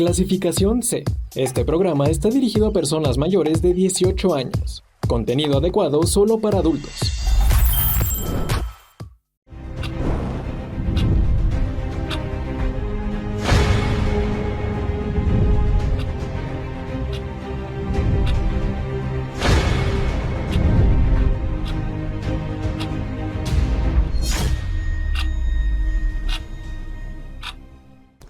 Clasificación C. Este programa está dirigido a personas mayores de 18 años. Contenido adecuado solo para adultos.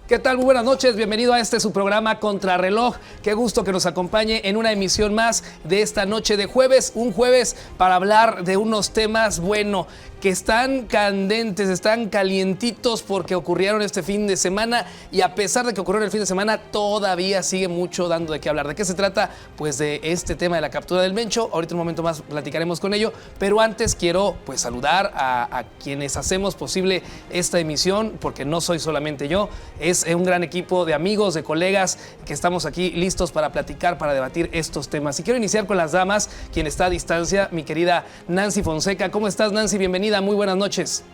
¿Qué tal? Muy buenas noches, bienvenido a su programa Contrarreloj. Qué gusto que nos acompañe en una emisión más de esta noche de jueves. Un jueves para hablar de unos temas, bueno, que están candentes, están calientitos porque ocurrieron este fin de semana y a pesar de que ocurrió el fin de semana, todavía sigue mucho dando de qué hablar. ¿De qué se trata? Pues de este tema de la captura del Mencho. Ahorita un momento más platicaremos con ello, pero antes quiero pues saludar a quienes hacemos posible esta emisión, porque no soy solamente yo, es un gran equipo de amigos, de colegas que estamos aquí listos para platicar, para debatir estos temas. Y quiero iniciar con las damas, quien está a distancia, mi querida Nancy Fonseca. ¿Cómo estás, Nancy? Bienvenida, muy buenas noches.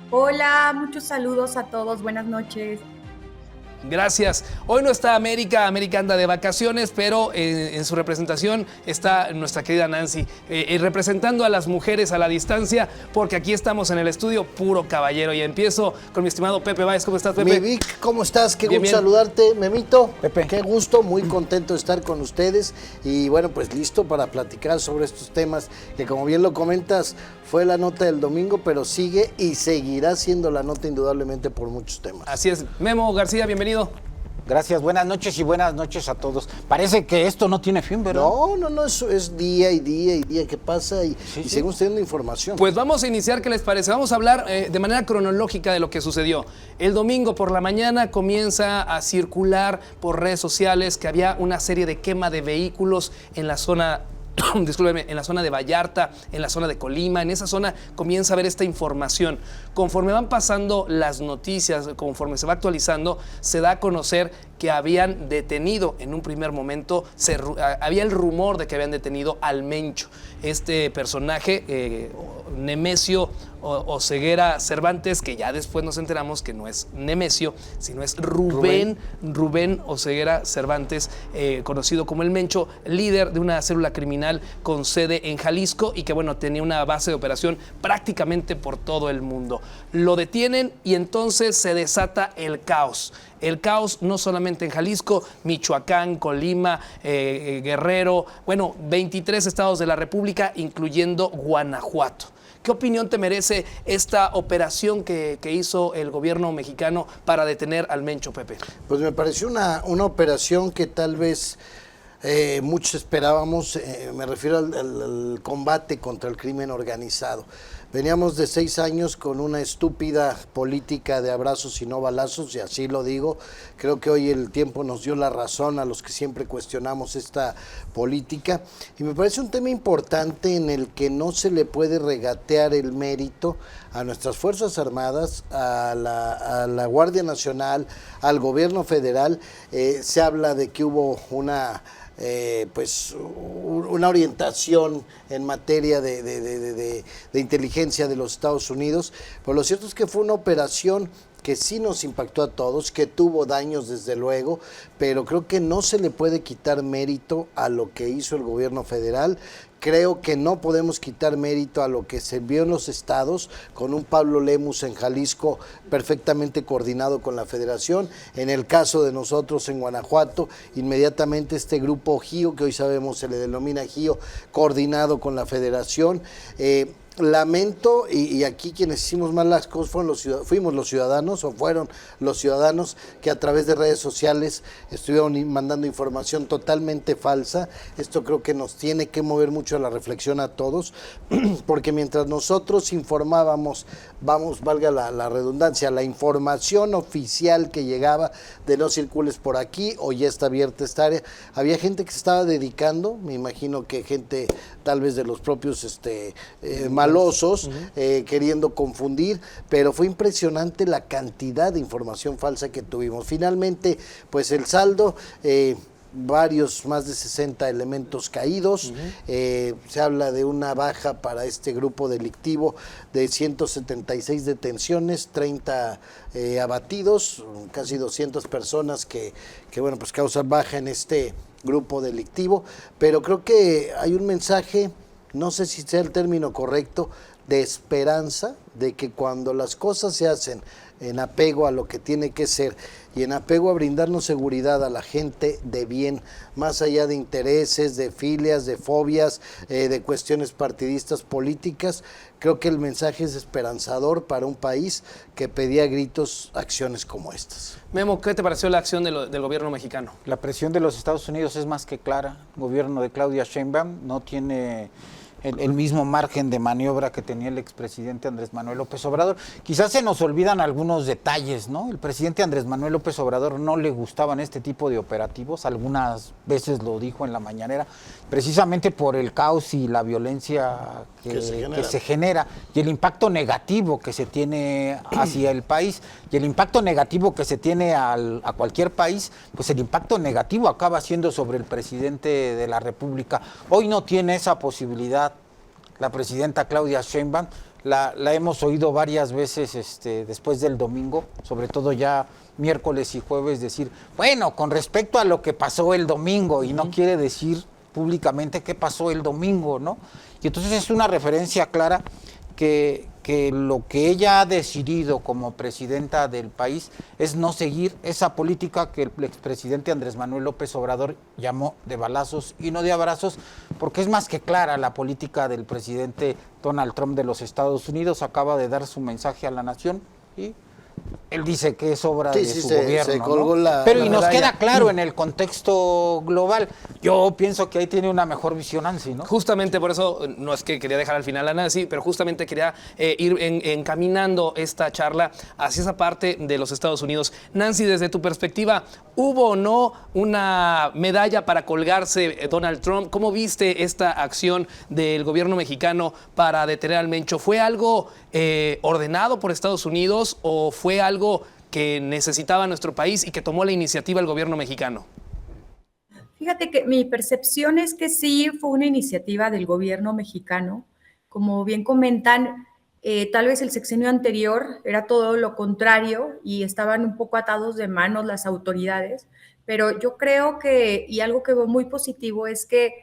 Hola, muchos saludos a todos, buenas noches. Gracias. Hoy no está América anda de vacaciones, pero en su representación está nuestra querida Nancy, representando a las mujeres a la distancia, porque aquí estamos en el estudio puro caballero. Y empiezo con mi estimado Pepe Báez. ¿Cómo estás, Pepe? Mi Vic, ¿cómo estás? Qué bien, gusto bien. saludarte, Memito. Pepe. Qué gusto, muy contento de estar con ustedes y bueno, pues listo para platicar sobre estos temas que, como bien lo comentas, fue la nota del domingo, pero sigue y seguirá siendo la nota indudablemente por muchos temas. Así es. Memo García, bienvenido. Gracias, buenas noches y buenas noches a todos. Parece que esto no tiene fin, ¿verdad? No, eso es día y día que pasa y seguimos teniendo información. Pues vamos a iniciar, ¿qué les parece? Vamos a hablar de manera cronológica de lo que sucedió. El domingo por la mañana comienza a circular por redes sociales que había una serie de quema de vehículos en la zona discúlpeme, en la zona de Vallarta, en la zona de Colima. En esa zona comienza a ver esta información. Conforme van pasando las noticias, conforme se va actualizando, se da a conocer que habían detenido en un primer momento, había el rumor de que habían detenido al Mencho, este personaje, Nemesio Oseguera Cervantes, que ya después nos enteramos que no es Nemesio, sino es Rubén Oseguera Cervantes, conocido como el Mencho, líder de una célula criminal con sede en Jalisco y que, bueno, tenía una base de operación prácticamente por todo el mundo. Lo detienen y entonces se desata el caos. El caos no solamente en Jalisco, Michoacán, Colima, Guerrero, bueno, 23 estados de la República, incluyendo Guanajuato. ¿Qué opinión te merece esta operación que hizo el gobierno mexicano para detener al Mencho, Pepe? Pues me pareció una operación que tal vez muchos esperábamos, me refiero al combate contra el crimen organizado. Veníamos de 6 años con una estúpida política de abrazos y no balazos, y así lo digo. Creo que hoy el tiempo nos dio la razón a los que siempre cuestionamos esta política. Y me parece un tema importante en el que no se le puede regatear el mérito a nuestras Fuerzas Armadas, a la Guardia Nacional, al gobierno federal. Se habla de que hubo una orientación en materia de inteligencia de los Estados Unidos, pero lo cierto es que fue una operación que sí nos impactó a todos, que tuvo daños desde luego, pero creo que no se le puede quitar mérito a lo que hizo el gobierno federal. Creo que no podemos quitar mérito a lo que se vio en los estados, con un Pablo Lemus en Jalisco perfectamente coordinado con la federación. En el caso de nosotros en Guanajuato, inmediatamente este grupo GIO, que hoy sabemos se le denomina GIO, coordinado con la federación. Lamento, y aquí quienes hicimos mal las cosas fueron los ciudadanos que a través de redes sociales estuvieron mandando información totalmente falsa. Esto creo que nos tiene que mover mucho a la reflexión a todos, porque mientras nosotros informábamos, valga la redundancia, la información oficial que llegaba de no circules por aquí o ya está abierta esta área, había gente que se estaba dedicando, me imagino que gente tal vez de los propios malosos, queriendo confundir, pero fue impresionante la cantidad de información falsa que tuvimos. Finalmente, pues el saldo, más de 60 elementos caídos. Se habla de una baja para este grupo delictivo de 176 detenciones, 30 abatidos, casi 200 personas que bueno, pues causan baja en este grupo delictivo, pero creo que hay un mensaje, no sé si sea el término correcto, de esperanza, de que cuando las cosas se hacen en apego a lo que tiene que ser y en apego a brindarnos seguridad a la gente de bien, más allá de intereses, de filias, de fobias, de cuestiones partidistas políticas, creo que el mensaje es esperanzador para un país que pedía a gritos acciones como estas. Memo, ¿qué te pareció la acción del gobierno mexicano? La presión de los Estados Unidos es más que clara. El gobierno de Claudia Sheinbaum no tiene el mismo margen de maniobra que tenía el expresidente Andrés Manuel López Obrador. Quizás se nos olvidan algunos detalles, ¿no? El presidente Andrés Manuel López Obrador no le gustaban este tipo de operativos, algunas veces lo dijo en la mañanera, precisamente por el caos y la violencia que se genera y el impacto negativo que se tiene hacia el país y el impacto negativo que se tiene a cualquier país, pues el impacto negativo acaba siendo sobre el presidente de la República. Hoy no tiene esa posibilidad la presidenta Claudia Sheinbaum, la hemos oído varias veces después del domingo, sobre todo ya miércoles y jueves, decir, bueno, con respecto a lo que pasó el domingo, y no quiere decir públicamente qué pasó el domingo, ¿no? Y entonces es una referencia clara que lo que ella ha decidido como presidenta del país es no seguir esa política que el expresidente Andrés Manuel López Obrador llamó de balazos y no de abrazos, porque es más que clara la política del presidente Donald Trump de los Estados Unidos. Acaba de dar su mensaje a la nación y él dice que es obra de su gobierno, se colgó, ¿no? la Pero y nos medalla. queda claro en el contexto global. Yo pienso que ahí tiene una mejor visión Nancy, ¿no? Justamente por eso, no es que quería dejar al final a Nancy, pero justamente quería ir encaminando esta charla hacia esa parte de los Estados Unidos. Nancy, desde tu perspectiva, ¿hubo o no una medalla para colgarse Donald Trump? ¿Cómo viste esta acción del gobierno mexicano para detener al Mencho? ¿Fue algo ordenado por Estados Unidos o fue algo que necesitaba nuestro país y que tomó la iniciativa el gobierno mexicano? Fíjate que mi percepción es que sí fue una iniciativa del gobierno mexicano. Como bien comentan, tal vez el sexenio anterior era todo lo contrario y estaban un poco atados de manos las autoridades, pero yo creo que, y algo que veo muy positivo, es que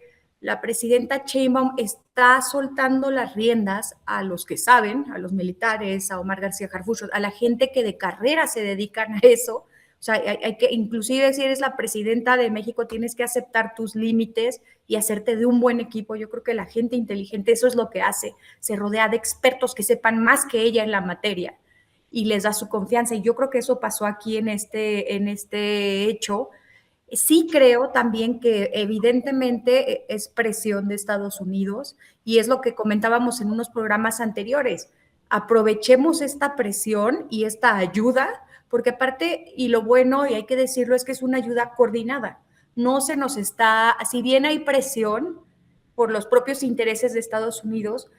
la presidenta Sheinbaum está soltando las riendas a los que saben, a los militares, a Omar García Harfuch, a la gente que de carrera se dedican a eso. O sea, hay que, inclusive si eres la presidenta de México, tienes que aceptar tus límites y hacerte de un buen equipo. Yo creo que la gente inteligente eso es lo que hace, se rodea de expertos que sepan más que ella en la materia y les da su confianza. Y yo creo que eso pasó aquí en este hecho. Sí creo también que evidentemente es presión de Estados Unidos y es lo que comentábamos en unos programas anteriores. Aprovechemos esta presión y esta ayuda, porque aparte, y lo bueno, y hay que decirlo, es que es una ayuda coordinada. No se nos está, si bien hay presión por los propios intereses de Estados Unidos,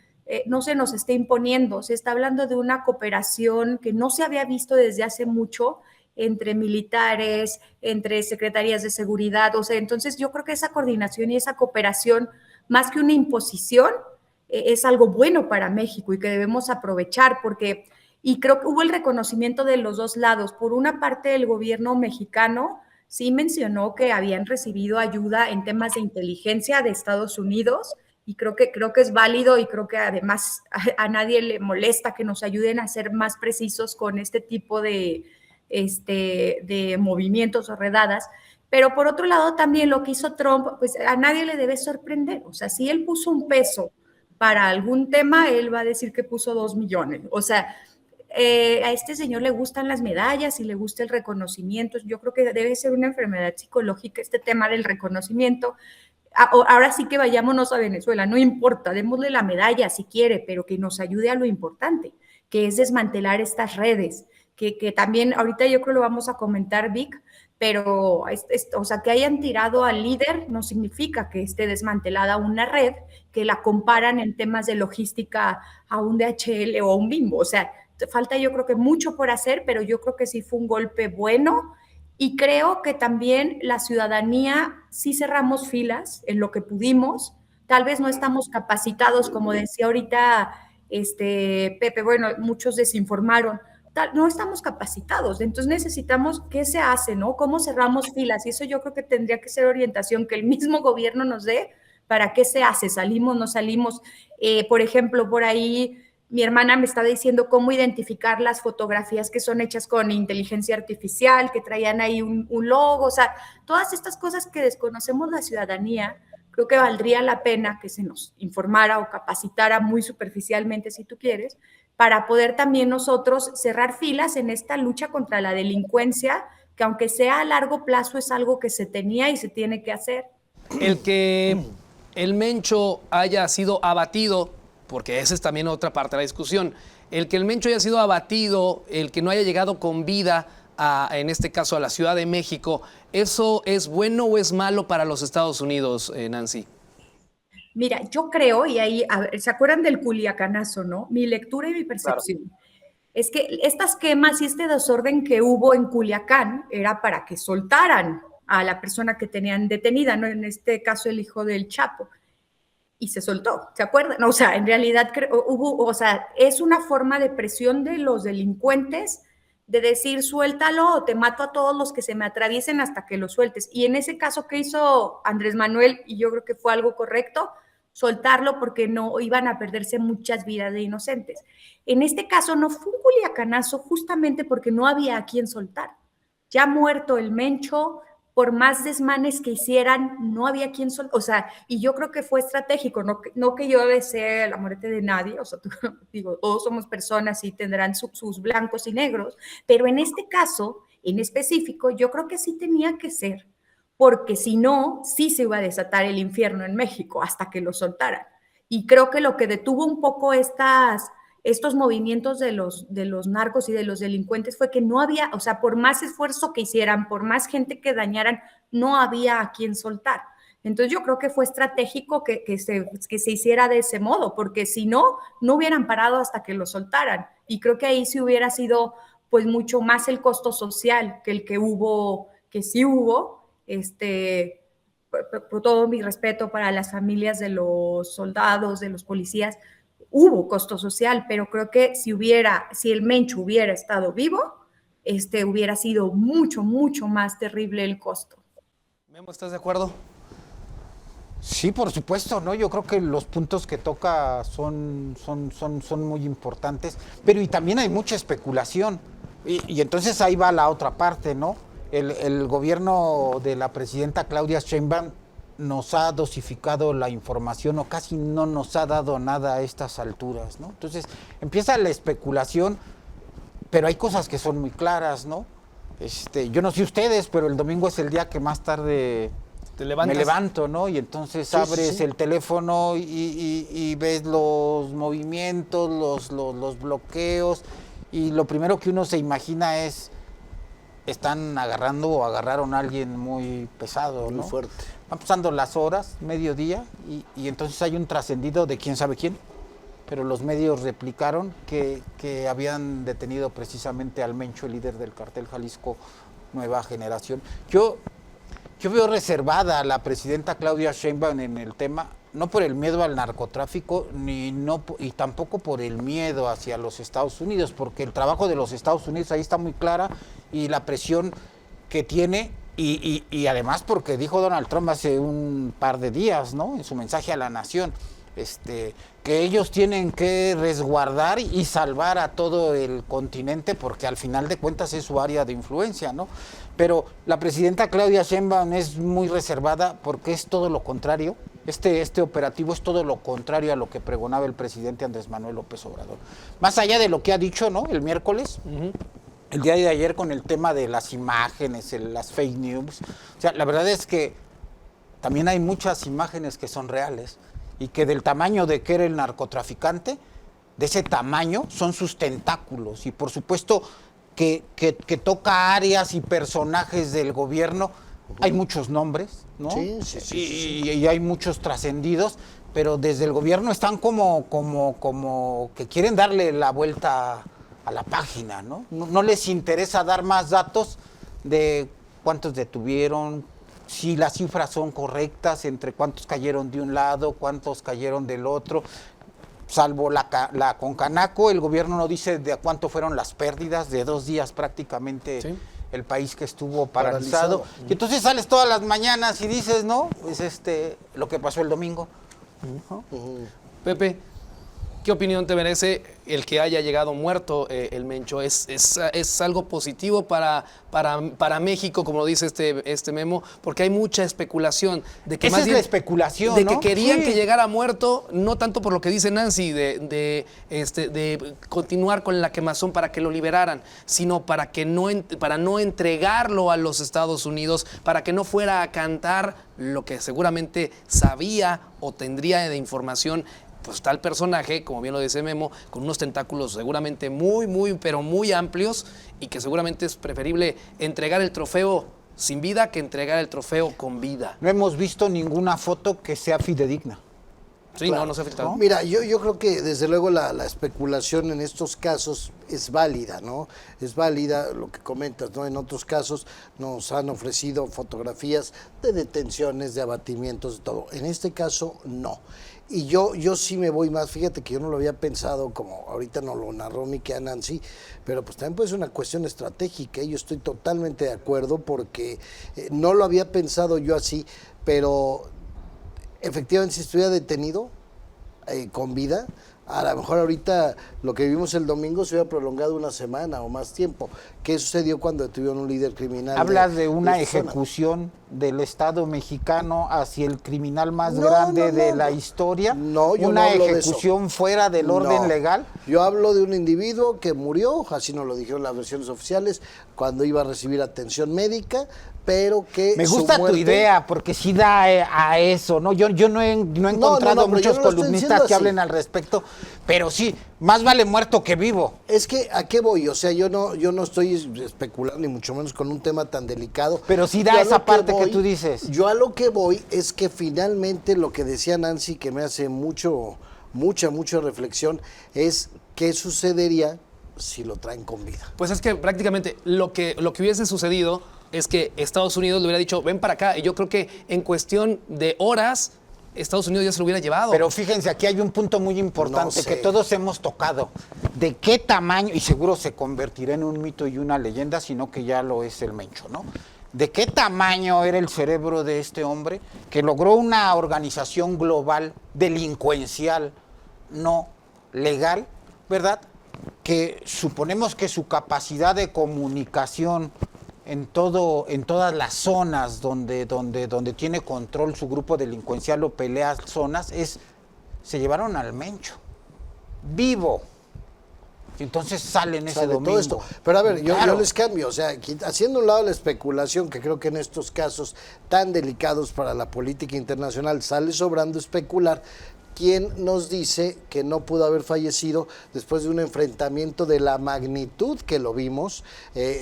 no se nos está imponiendo. Se está hablando de una cooperación que no se había visto desde hace mucho entre militares, entre secretarías de seguridad, o sea, entonces yo creo que esa coordinación y esa cooperación, más que una imposición, es algo bueno para México y que debemos aprovechar porque, y creo que hubo el reconocimiento de los dos lados. Por una parte, el gobierno mexicano sí mencionó que habían recibido ayuda en temas de inteligencia de Estados Unidos y creo que es válido y creo que además a nadie le molesta que nos ayuden a ser más precisos con este tipo de movimientos o redadas, pero por otro lado también lo que hizo Trump, pues a nadie le debe sorprender, o sea, si él puso un peso para algún tema, él va a decir que puso 2 millones, o sea, a este señor le gustan las medallas y le gusta el reconocimiento, yo creo que debe ser una enfermedad psicológica este tema del reconocimiento. Ahora sí que vayámonos a Venezuela, no importa, démosle la medalla si quiere, pero que nos ayude a lo importante, que es desmantelar estas redes, que también ahorita yo creo lo vamos a comentar, Vic, pero o sea, que hayan tirado al líder no significa que esté desmantelada una red, que la comparan en temas de logística a un DHL o a un Bimbo, o sea, falta yo creo que mucho por hacer, pero yo creo que sí fue un golpe bueno Y creo que también la ciudadanía sí cerramos filas en lo que pudimos. Tal vez no estamos capacitados, como decía ahorita Pepe, bueno, muchos desinformaron. No estamos capacitados, entonces necesitamos qué se hace, ¿no? ¿Cómo cerramos filas? Y eso yo creo que tendría que ser orientación que el mismo gobierno nos dé para qué se hace, salimos, no salimos. Por ejemplo, por ahí mi hermana me estaba diciendo cómo identificar las fotografías que son hechas con inteligencia artificial, que traían ahí un logo, o sea, todas estas cosas que desconocemos la ciudadanía, creo que valdría la pena que se nos informara o capacitara muy superficialmente, si tú quieres, para poder también nosotros cerrar filas en esta lucha contra la delincuencia, que aunque sea a largo plazo es algo que se tenía y se tiene que hacer. El que el Mencho haya sido abatido, porque esa es también otra parte de la discusión, el que el Mencho haya sido abatido, el que no haya llegado con vida en este caso a la Ciudad de México, ¿eso es bueno o es malo para los Estados Unidos, Nancy? Mira, yo creo, y ahí, ver, ¿se acuerdan del culiacanazo, no? Mi lectura y mi percepción. Claro. Es que estas quemas y este desorden que hubo en Culiacán era para que soltaran a la persona que tenían detenida, ¿no? En este caso el hijo del Chapo. Y se soltó, ¿se acuerdan? No, o sea, en realidad es una forma de presión de los delincuentes de decir, suéltalo o te mato a todos los que se me atraviesen hasta que lo sueltes. Y en ese caso, ¿qué hizo Andrés Manuel? Y yo creo que fue algo correcto, soltarlo porque no iban a perderse muchas vidas de inocentes. En este caso no fue un culiacanazo justamente porque no había a quién soltar. Ya muerto el Mencho, por más desmanes que hicieran, no había quien soltar. O sea, y yo creo que fue estratégico, no que yo desee la muerte de nadie, o sea, digo, todos somos personas y tendrán sus blancos y negros, pero en este caso, en específico, yo creo que sí tenía que ser, porque si no, sí se iba a desatar el infierno en México hasta que lo soltaran. Y creo que lo que detuvo un poco estos movimientos de los narcos y de los delincuentes fue que no había, o sea, por más esfuerzo que hicieran, por más gente que dañaran, no había a quien soltar. Entonces yo creo que fue estratégico que se hiciera de ese modo, porque si no, no hubieran parado hasta que lo soltaran. Y creo que ahí sí hubiera sido pues mucho más el costo social que el que hubo, que sí hubo, por todo mi respeto para las familias de los soldados, de los policías, hubo costo social, pero creo que si el Mencho hubiera estado vivo, hubiera sido mucho, mucho más terrible el costo. Memo, ¿estás de acuerdo? Sí, por supuesto, ¿no? Yo creo que los puntos que toca son muy importantes, pero y también hay mucha especulación. Y entonces ahí va la otra parte, ¿no? El gobierno de la presidenta Claudia Sheinbaum nos ha dosificado la información o casi no nos ha dado nada a estas alturas, ¿no? Entonces empieza la especulación, pero hay cosas que son muy claras, ¿no? Yo no sé ustedes, pero el domingo es el día que más tarde me levanto, ¿no? Y entonces abres el teléfono y ves los movimientos, los bloqueos, y lo primero que uno se imagina es están agarrando o agarraron a alguien muy pesado, ¿no? Muy fuerte. Van pasando las horas, mediodía, y entonces hay un trascendido de quién sabe quién, pero los medios replicaron que habían detenido precisamente al Mencho, el líder del cartel Jalisco Nueva Generación. Yo veo reservada a la presidenta Claudia Sheinbaum en el tema, no por el miedo al narcotráfico, y tampoco por el miedo hacia los Estados Unidos, porque el trabajo de los Estados Unidos ahí está muy clara, y la presión que tiene, y además porque dijo Donald Trump hace un par de días, ¿no?, en su mensaje a la nación, que ellos tienen que resguardar y salvar a todo el continente, porque al final de cuentas es su área de influencia, ¿no? Pero la presidenta Claudia Sheinbaum es muy reservada porque es todo lo contrario. Este operativo es todo lo contrario a lo que pregonaba el presidente Andrés Manuel López Obrador. Más allá de lo que ha dicho, ¿no?, el miércoles, el día de ayer con el tema de las imágenes, las fake news. O sea, la verdad es que también hay muchas imágenes que son reales y que del tamaño de que era el narcotraficante, de ese tamaño son sus tentáculos, y por supuesto que toca áreas y personajes del gobierno. Hay muchos nombres, ¿no? Sí. Y hay muchos trascendidos, pero desde el gobierno están como que quieren darle la vuelta a la página, ¿no? No les interesa dar más datos de cuántos detuvieron, si las cifras son correctas, entre cuántos cayeron de un lado, cuántos cayeron del otro. Salvo la Concanaco, el gobierno no dice de cuánto fueron las pérdidas, de 2 días prácticamente. Sí. El país que estuvo paralizado. Y entonces sales todas las mañanas y dices, no, pues lo que pasó el domingo. Pepe, ¿qué opinión te merece el que haya llegado muerto el Mencho? ¿Es algo positivo para México, como lo dice este memo? Porque hay mucha especulación. De que esa más es bien, la especulación, de ¿no? que querían sí. que llegara muerto, no tanto por lo que dice Nancy, de continuar con la quemazón para que lo liberaran, sino para no entregarlo a los Estados Unidos, para que no fuera a cantar lo que seguramente sabía o tendría de información. Pues tal personaje, como bien lo dice Memo, con unos tentáculos seguramente pero muy amplios, y que seguramente es preferible entregar el trofeo sin vida que entregar el trofeo con vida. No hemos visto ninguna foto que sea fidedigna. Sí, claro. No se ha filtrado. ¿No? Mira, yo creo que desde luego la especulación en estos casos es válida, ¿no? Es válida lo que comentas, ¿no? En otros casos nos han ofrecido fotografías de detenciones, de abatimientos, de todo. En este caso, no. Y yo sí me voy más, fíjate que yo no lo había pensado, como ahorita nos lo narró mi querida Nancy, pero pues también puede ser una cuestión estratégica, y yo estoy totalmente de acuerdo porque no lo había pensado yo así, pero efectivamente si estuviera detenido con vida, a lo mejor ahorita lo que vimos el domingo se hubiera prolongado una semana o más tiempo. ¿Qué sucedió cuando detuvieron un líder criminal? Hablas de una ejecución del Estado mexicano hacia el criminal más grande de la historia. No, yo una no hablo ejecución de eso. fuera del orden legal. Yo hablo de un individuo que murió, así nos lo dijeron las versiones oficiales, cuando iba a recibir atención médica, pero que me gusta tu idea, porque sí da a eso, ¿no? Yo no he encontrado muchos columnistas que hablen al respecto, pero sí, más vale muerto que vivo. Es que, ¿a qué voy? O sea, yo no estoy especulando, ni mucho menos con un tema tan delicado. Pero sí da esa parte que tú dices. Yo a lo que voy es que finalmente lo que decía Nancy, que me hace mucha reflexión, es qué sucedería si lo traen con vida. Pues es que prácticamente lo que hubiese sucedido es que Estados Unidos le hubiera dicho, ven para acá, y yo creo que en cuestión de horas Estados Unidos ya se lo hubiera llevado. Pero fíjense, aquí hay un punto muy importante que todos hemos tocado. ¿De qué tamaño? Y seguro se convertirá en un mito y una leyenda, sino que ya lo es el Mencho, ¿no? ¿De qué tamaño era el cerebro de este hombre que logró una organización global delincuencial, no legal, ¿verdad? Que suponemos que su capacidad de comunicación en todas las zonas donde tiene control su grupo delincuencial o pelea zonas, se llevaron al Mencho vivo. Y entonces salen ese domingo. Todo esto. Pero a ver, yo les cambio, o sea, haciendo un lado la especulación, que creo que en estos casos tan delicados para la política internacional sale sobrando especular. ¿Quién nos dice que no pudo haber fallecido después de un enfrentamiento de la magnitud que lo vimos?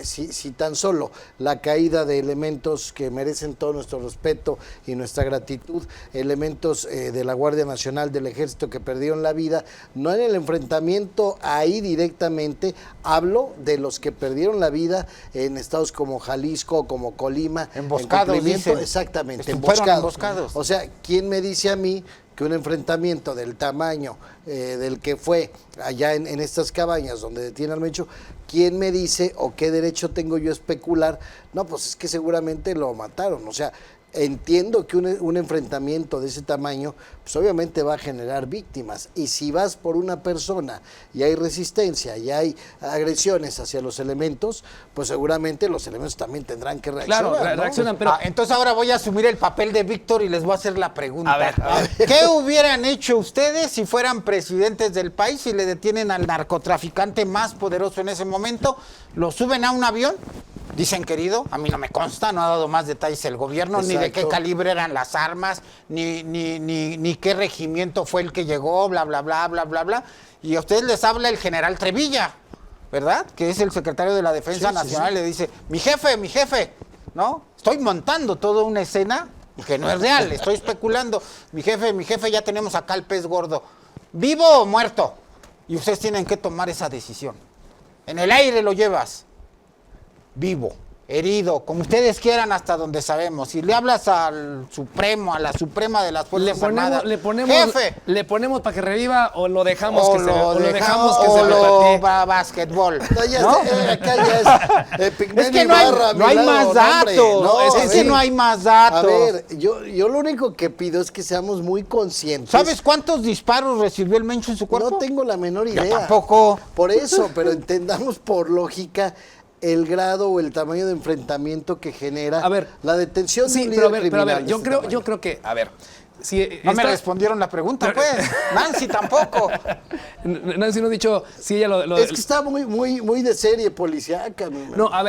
Si tan solo la caída de elementos que merecen todo nuestro respeto y nuestra gratitud, elementos de la Guardia Nacional, del Ejército que perdieron la vida, no en el enfrentamiento ahí directamente, hablo de los que perdieron la vida en estados como Jalisco, como Colima. Emboscados, dicen. Exactamente, emboscados. O sea, ¿quién me dice a mí que un enfrentamiento del tamaño del que fue allá en estas cabañas donde detiene al Mencho, quién me dice o qué derecho tengo yo a especular? No, pues es que seguramente lo mataron. O sea, entiendo que un enfrentamiento de ese tamaño, pues obviamente va a generar víctimas. Y si vas por una persona y hay resistencia y hay agresiones hacia los elementos, pues seguramente los elementos también tendrán que reaccionar. Claro, ¿no? reaccionan, pero... entonces ahora voy a asumir el papel de Víctor y les voy a hacer la pregunta. A ver. ¿Qué hubieran hecho ustedes si fueran presidentes del país y le detienen al narcotraficante más poderoso en ese momento? ¿Lo suben a un avión? Dicen, querido, a mí no me consta, no ha dado más detalles el gobierno, exacto, ni de qué calibre eran las armas, ni qué regimiento fue el que llegó, bla, bla, bla, bla, bla, bla. Y a ustedes les habla el general Trevilla, ¿verdad? Que es el secretario de la Defensa Nacional, le dice, mi jefe, ¿no? Estoy montando toda una escena que no es real, estoy especulando. Mi jefe, ya tenemos acá el pez gordo. ¿Vivo o muerto? Y ustedes tienen que tomar esa decisión. En el aire lo llevas. Vivo. herido, como ustedes quieran, hasta donde sabemos. Si le hablas al Supremo, a la Suprema de las Fuerzas Armadas, jefe, le ponemos para que reviva o lo dejamos o que se lo dejamos, que se o lo rebatee. va a básquetbol. No, ya ¿no? acá ya es Pigmeni Es que no hay, Ibarra, no hay Milano, más no, hombre. datos. No, es a que ver, no hay más A datos. ver, yo lo único que pido es que seamos muy conscientes. ¿Sabes cuántos disparos recibió el Mencho en su cuerpo? No tengo la menor Yo idea. tampoco. Por eso, pero entendamos por lógica el grado o el tamaño de enfrentamiento que genera A ver, la detención de Sí, un pero líder a ver, criminal. de yo este creo, tamaño. yo creo que, a ver, si No me esta- respondieron la pregunta, pues. Nancy tampoco. Nancy no ha dicho si ella lo Es que está muy de serie policíaca, mi man. No, a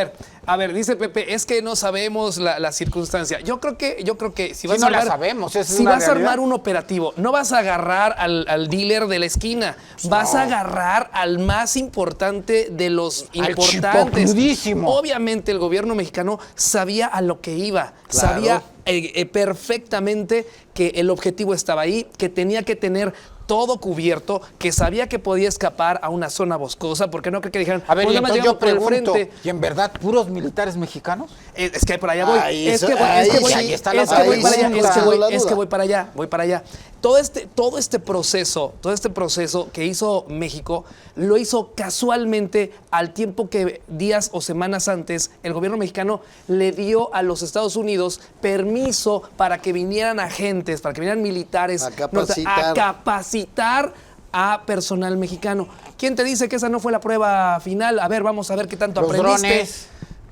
ver, dice Pepe, es que no sabemos la circunstancia. Yo creo que si vas no a la armar, sabemos, esa es si una vas a realidad. armar un operativo, no vas a agarrar al dealer de la esquina, vas a agarrar al más importante de los Al importantes. chipocludísimo. Obviamente el gobierno mexicano sabía a lo que iba, Claro. sabía perfectamente que el objetivo estaba ahí, que tenía que tener todo cubierto, que sabía que podía escapar a una zona boscosa, porque no creo que dijeran, A ver, "Pues y nada más entonces yo llegamos por el pregunto, frente". ¿y en verdad puros militares mexicanos? Es que por allá voy. Ahí Es eso- que voy, ahí es que voy, sí, ahí está es la que voy pregunta. para allá, Ahí es que sí voy, la es que duda. voy para allá. Todo este proceso que hizo México, lo hizo casualmente al tiempo que días o semanas antes el gobierno mexicano le dio a los Estados Unidos permiso para que vinieran agentes, para que vinieran militares A capacitar. a capacitar a personal mexicano. ¿Quién te dice que esa no fue la prueba final? A ver, vamos a ver qué tanto aprendiste.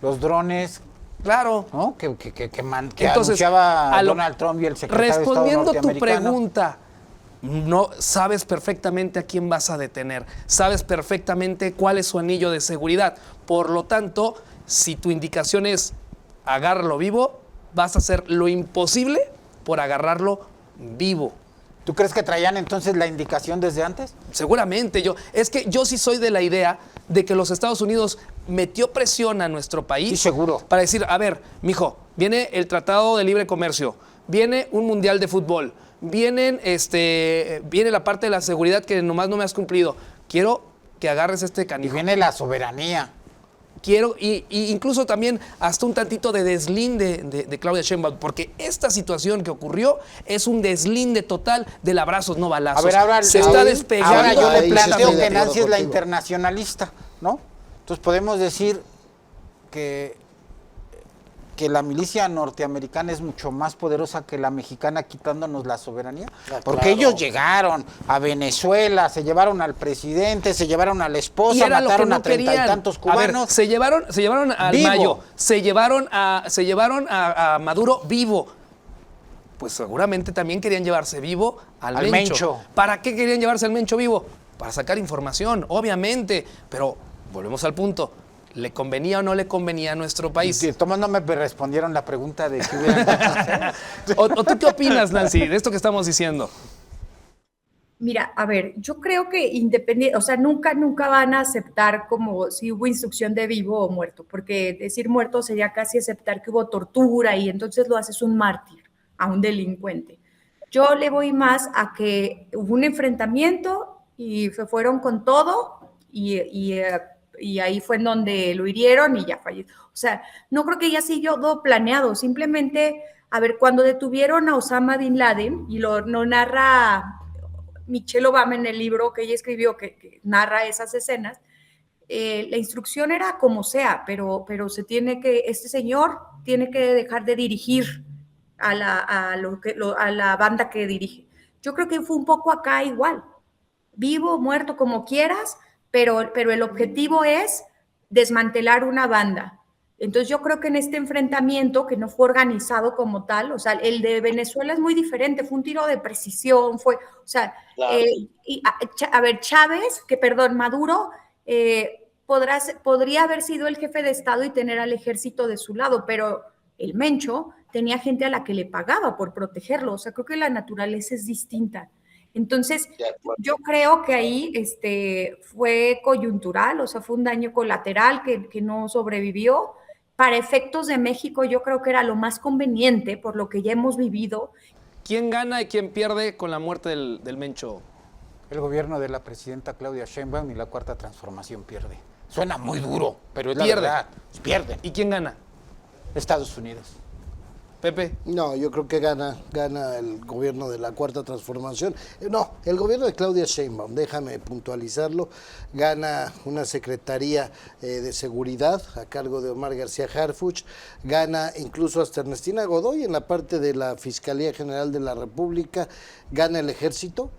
Los drones, Claro. ¿no? Que Entonces, anunciaba a lo- Donald Trump y el secretario de Estado respondiendo tu norteamericano. pregunta, no sabes perfectamente a quién vas a detener, sabes perfectamente cuál es su anillo de seguridad. Por lo tanto, si tu indicación es agárralo vivo, vas a hacer lo imposible por agarrarlo vivo. ¿Tú crees que traían entonces la indicación desde antes? Seguramente, es que yo sí soy de la idea de que los Estados Unidos metió presión a nuestro país. Sí, seguro. Para decir, a ver, mijo, viene el Tratado de Libre Comercio, viene un Mundial de Fútbol, viene la parte de la seguridad que nomás no me has cumplido. Quiero que agarres este Y canijo. viene la soberanía. Quiero, y incluso también hasta un tantito de deslinde de Claudia Sheinbaum, porque esta situación que ocurrió es un deslinde total del abrazos, no balazos. A ver, ahora, se está ahora despegando. yo Ahí le sí planteo estoy de que acuerdo Nancy es la contigo. internacionalista, ¿no? Entonces podemos decir que la milicia norteamericana es mucho más poderosa que la mexicana quitándonos la soberanía. Ah, Porque claro. ellos llegaron a Venezuela, se llevaron al presidente, se llevaron a la esposa, era lo que mataron no a 30 y querían. tantos A ver, cubanos. se llevaron al Vivo. Mayo, se llevaron a Maduro vivo. Pues seguramente también querían llevarse vivo al Al Mencho. Mencho. ¿Para qué querían llevarse al Mencho vivo? Para sacar información, obviamente. Pero volvemos al punto. ¿Le convenía o no le convenía a nuestro país? Sí, Tomás, no me respondieron la pregunta de qué hubieran hecho. ¿O tú qué opinas, Nancy, de esto que estamos diciendo? Mira, a ver, yo creo que independiente, o sea, nunca van a aceptar como si hubo instrucción de vivo o muerto, porque decir muerto sería casi aceptar que hubo tortura y entonces lo haces un mártir a un delincuente. Yo le voy más a que hubo un enfrentamiento y se fueron con todo y ahí fue en donde lo hirieron y ya falleció. O sea, no creo que haya sido planeado, simplemente, a ver, cuando detuvieron a Osama Bin Laden, y lo narra Michelle Obama en el libro que ella escribió, que narra esas escenas, la instrucción era como sea, pero este señor tiene que dejar de dirigir a la banda que dirige. Yo creo que fue un poco acá igual, vivo, muerto, como quieras, pero el objetivo es desmantelar una banda. Entonces yo creo que en este enfrentamiento, que no fue organizado como tal, o sea, el de Venezuela es muy diferente, fue un tiro de precisión, claro. Chávez, Maduro, podría haber sido el jefe de Estado y tener al ejército de su lado, pero el Mencho tenía gente a la que le pagaba por protegerlo, o sea, creo que la naturaleza es distinta. Entonces, yo creo que ahí fue coyuntural, o sea, fue un daño colateral que no sobrevivió. Para efectos de México, yo creo que era lo más conveniente por lo que ya hemos vivido. ¿Quién gana y quién pierde con la muerte del Mencho? El gobierno de la presidenta Claudia Sheinbaum y la Cuarta Transformación pierde. Suena muy duro, pero es la Pierde. verdad. Pierde. ¿Y quién gana? Estados Unidos. Pepe. No, yo creo que gana el gobierno de la Cuarta Transformación. No, el gobierno de Claudia Sheinbaum, déjame puntualizarlo, gana una Secretaría de Seguridad a cargo de Omar García Harfuch, gana incluso hasta Ernestina Godoy en la parte de la Fiscalía General de la República, gana el ejército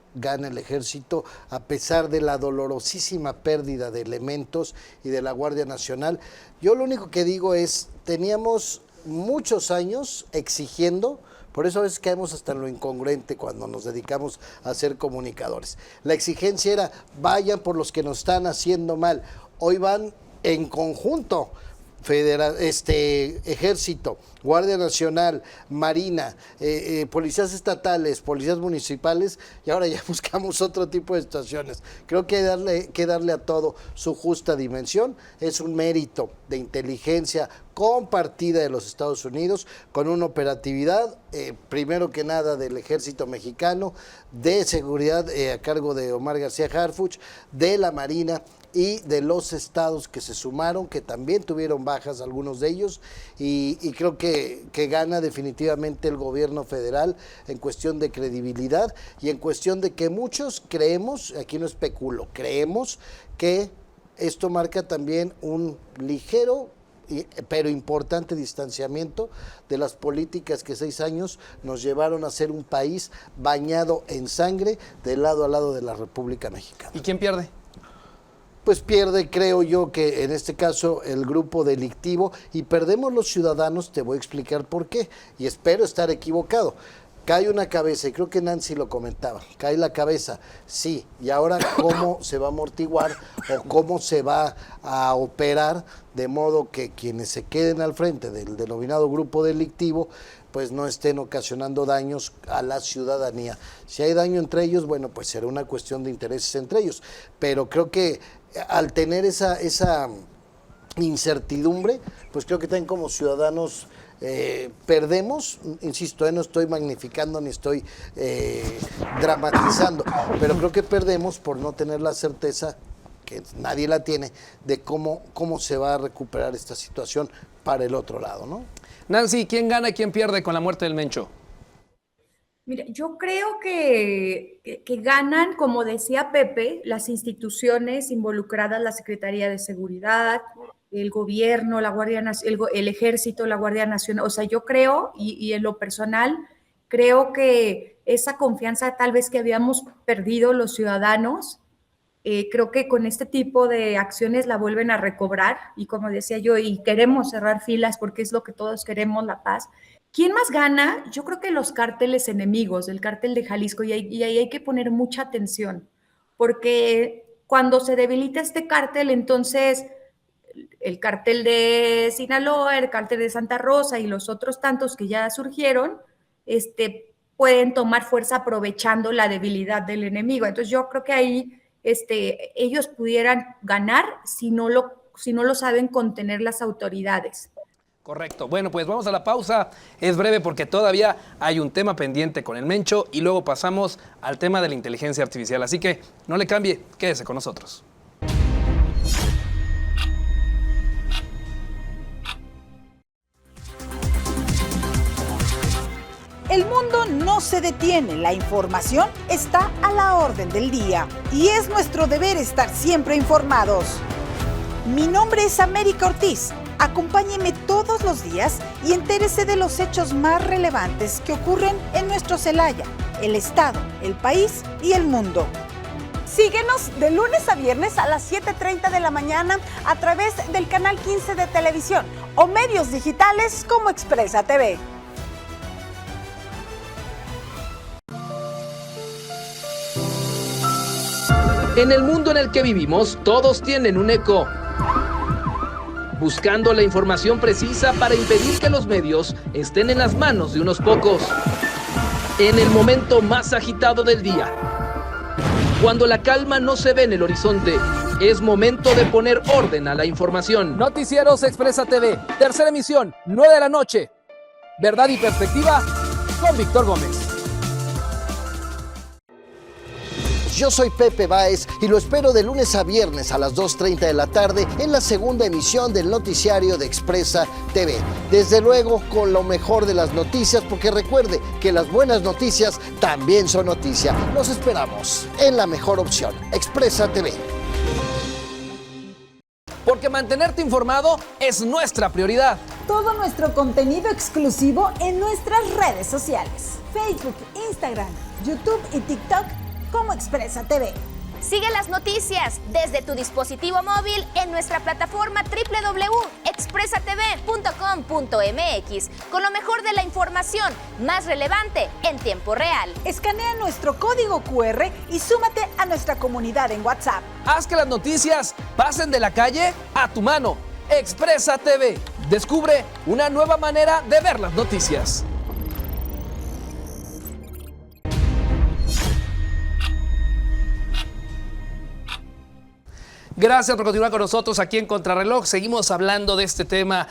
a pesar de la dolorosísima pérdida de elementos y de la Guardia Nacional. Yo lo único que digo es, teníamos muchos años exigiendo, por eso a veces caemos hasta en lo incongruente cuando nos dedicamos a ser comunicadores. La exigencia era, vayan por los que nos están haciendo mal. Hoy van en conjunto, Ejército, Guardia Nacional, Marina, policías estatales, policías municipales, y ahora ya buscamos otro tipo de situaciones. Creo que hay que darle a todo su justa dimensión. Es un mérito de inteligencia compartida de los Estados Unidos, con una operatividad, primero que nada, del Ejército Mexicano, de seguridad a cargo de Omar García Harfuch, de la Marina y de los estados que se sumaron, que también tuvieron bajas algunos de ellos, y creo que gana definitivamente el gobierno federal en cuestión de credibilidad y en cuestión de que muchos creemos, aquí no especulo, creemos que esto marca también un ligero pero importante distanciamiento de las políticas que 6 años nos llevaron a ser un país bañado en sangre de lado a lado de la República Mexicana. ¿Y quién pierde? Pues pierde, creo yo, que en este caso el grupo delictivo, y perdemos los ciudadanos. Te voy a explicar por qué, y espero estar equivocado. Cae una cabeza, y creo que Nancy lo comentaba, cae la cabeza, sí, y ahora cómo se va a amortiguar o cómo se va a operar de modo que quienes se queden al frente del denominado grupo delictivo pues no estén ocasionando daños a la ciudadanía. Si hay daño entre ellos, bueno, pues será una cuestión de intereses entre ellos, pero creo que al tener esa incertidumbre, pues creo que también como ciudadanos perdemos, insisto, no estoy magnificando ni estoy dramatizando, pero creo que perdemos por no tener la certeza, que nadie la tiene, de cómo se va a recuperar esta situación para el otro lado, ¿no? Nancy, ¿quién gana y quién pierde con la muerte del Mencho? Mira, yo creo que ganan, como decía Pepe, las instituciones involucradas, la Secretaría de Seguridad, el gobierno, la Guardia el Ejército, la Guardia Nacional. O sea, yo creo, y en lo personal, creo que esa confianza tal vez que habíamos perdido los ciudadanos, creo que con este tipo de acciones la vuelven a recobrar, y como decía yo, y queremos cerrar filas porque es lo que todos queremos, la paz. ¿Quién más gana? Yo creo que los cárteles enemigos, el cártel de Jalisco, y ahí hay que poner mucha atención, porque cuando se debilita este cártel, entonces el cártel de Sinaloa, el cártel de Santa Rosa y los otros tantos que ya surgieron, pueden tomar fuerza aprovechando la debilidad del enemigo. Entonces yo creo que ahí ellos pudieran ganar si no lo saben contener las autoridades. Correcto. Bueno, pues vamos a la pausa. Es breve porque todavía hay un tema pendiente con el Mencho y luego pasamos al tema de la inteligencia artificial. Así que no le cambie, quédese con nosotros. El mundo no se detiene, la información está a la orden del día y es nuestro deber estar siempre informados. Mi nombre es América Ortiz. Acompáñeme todos los días y entérese de los hechos más relevantes que ocurren en nuestro Celaya, el estado, el país y el mundo. Síguenos de lunes a viernes a las 7:30 de la mañana a través del canal 15 de televisión o medios digitales como Expresa TV. En el mundo en el que vivimos, todos tienen un eco. Buscando la información precisa para impedir que los medios estén en las manos de unos pocos. En el momento más agitado del día, cuando la calma no se ve en el horizonte, es momento de poner orden a la información. Noticieros Expresa TV, tercera emisión, 9 de la noche. Verdad y perspectiva con Víctor Gómez. Unidos. Yo soy Pepe Báez y lo espero de lunes a viernes a las 2:30 de la tarde en la segunda emisión del noticiario de Expresa TV. Desde luego con lo mejor de las noticias, porque recuerde que las buenas noticias también son noticia. Los esperamos en la mejor opción, Expresa TV. Porque mantenerte informado es nuestra prioridad. Todo nuestro contenido exclusivo en nuestras redes sociales: Facebook, Instagram, YouTube y TikTok como Expresa TV. Sigue las noticias desde tu dispositivo móvil en nuestra plataforma www.expresatv.com.mx con lo mejor de la información más relevante en tiempo real. Escanea nuestro código QR y súmate a nuestra comunidad en WhatsApp. Haz que las noticias pasen de la calle a tu mano. Expresa TV. Descubre una nueva manera de ver las noticias. Gracias por continuar con nosotros aquí en Contrarreloj. Seguimos hablando de este tema,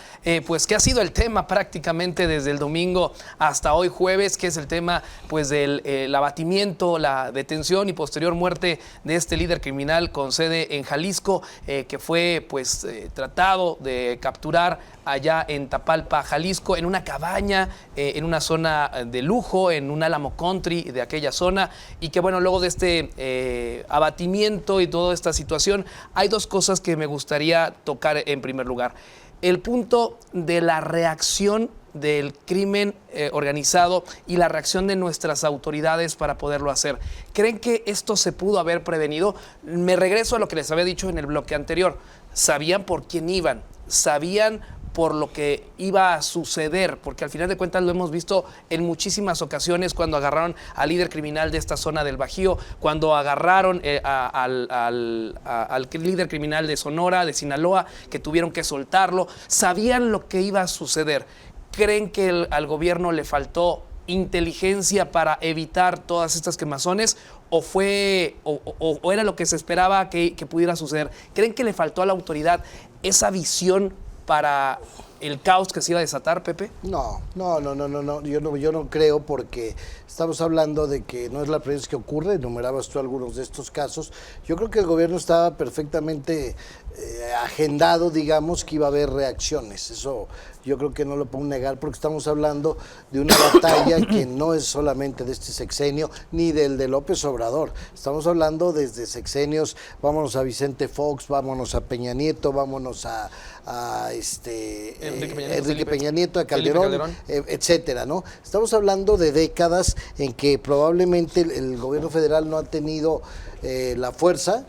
pues que ha sido el tema prácticamente desde el domingo hasta hoy jueves, que es el tema pues del abatimiento, la detención y posterior muerte de este líder criminal con sede en Jalisco, que fue pues tratado de capturar allá en Tapalpa, Jalisco, en una cabaña, en una zona de lujo, en un Álamo Country de aquella zona, y que bueno, luego de este abatimiento y toda esta situación, hay dos cosas que me gustaría tocar en primer lugar. El punto de la reacción del crimen organizado y la reacción de nuestras autoridades para poderlo hacer. ¿Creen que esto se pudo haber prevenido? Me regreso a lo que les había dicho en el bloque anterior. Sabían por quién iban, sabían por lo que iba a suceder, porque al final de cuentas lo hemos visto en muchísimas ocasiones cuando agarraron al líder criminal de esta zona del Bajío, cuando agarraron al líder criminal de Sonora, de Sinaloa, que tuvieron que soltarlo. Sabían lo que iba a suceder. ¿Creen que al gobierno le faltó inteligencia para evitar todas estas quemazones o era lo que se esperaba que pudiera suceder? ¿Creen que le faltó a la autoridad esa visión para el caos que se iba a desatar, Pepe? No, yo no creo, porque estamos hablando de que no es la primera vez que ocurre. Enumerabas tú algunos de estos casos. Yo creo que el gobierno estaba perfectamente agendado, digamos, que iba a haber reacciones. Eso yo creo que no lo puedo negar, porque estamos hablando de una batalla que no es solamente de este sexenio ni del de López Obrador. Estamos hablando desde sexenios, vámonos a Vicente Fox, vámonos a Peña Nieto, vámonos a Enrique Peña Nieto, a Calderón, etcétera, ¿no? Estamos hablando de décadas en que probablemente el gobierno federal no ha tenido la fuerza,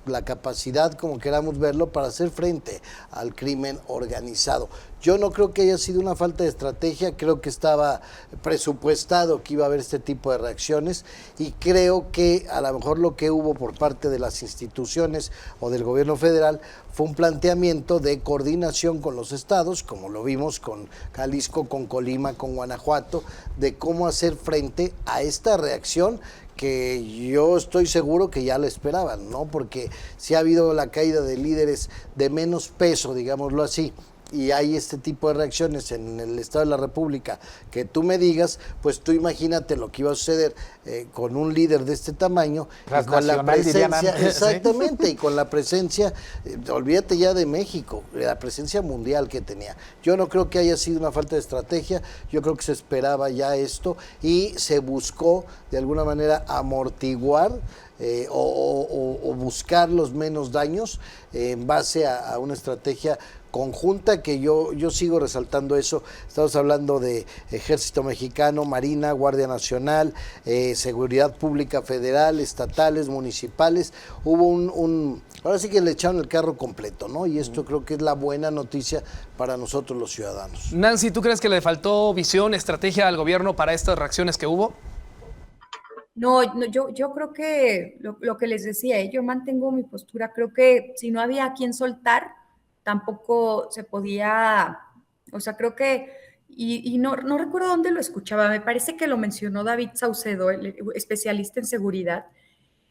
la capacidad, como queramos verlo, para hacer frente al crimen organizado. Yo no creo que haya sido una falta de estrategia, creo que estaba presupuestado que iba a haber este tipo de reacciones, y creo que a lo mejor lo que hubo por parte de las instituciones o del gobierno federal fue un planteamiento de coordinación con los estados, como lo vimos con Jalisco, con Colima, con Guanajuato, de cómo hacer frente a esta reacción que yo estoy seguro que ya la esperaban, ¿no? Porque si ha habido la caída de líderes de menos peso, digámoslo así, y hay este tipo de reacciones en el Estado de la República, que tú me digas, pues tú imagínate lo que iba a suceder con un líder de este tamaño, y con la presencia, exactamente, y con la presencia, olvídate ya de México, la presencia mundial que tenía. Yo no creo que haya sido una falta de estrategia, yo creo que se esperaba ya esto y se buscó de alguna manera amortiguar o buscar los menos daños en base a una estrategia conjunta, que yo sigo resaltando eso. Estamos hablando de Ejército Mexicano, Marina, Guardia Nacional, Seguridad Pública Federal, estatales, municipales. Hubo ahora sí que le echaron el carro completo, ¿no? Y esto creo que es la buena noticia para nosotros los ciudadanos. Nancy, ¿tú crees que le faltó visión, estrategia al gobierno para estas reacciones que hubo? No, yo creo que lo que les decía, yo mantengo mi postura. Creo que si no había a quien soltar, tampoco se podía, o sea, creo que, y no recuerdo dónde lo escuchaba, me parece que lo mencionó David Saucedo, el especialista en seguridad,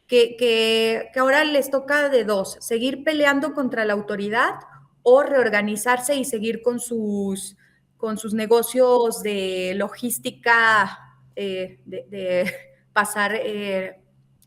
que ahora les toca de dos: seguir peleando contra la autoridad o reorganizarse y seguir con sus negocios de logística, de pasar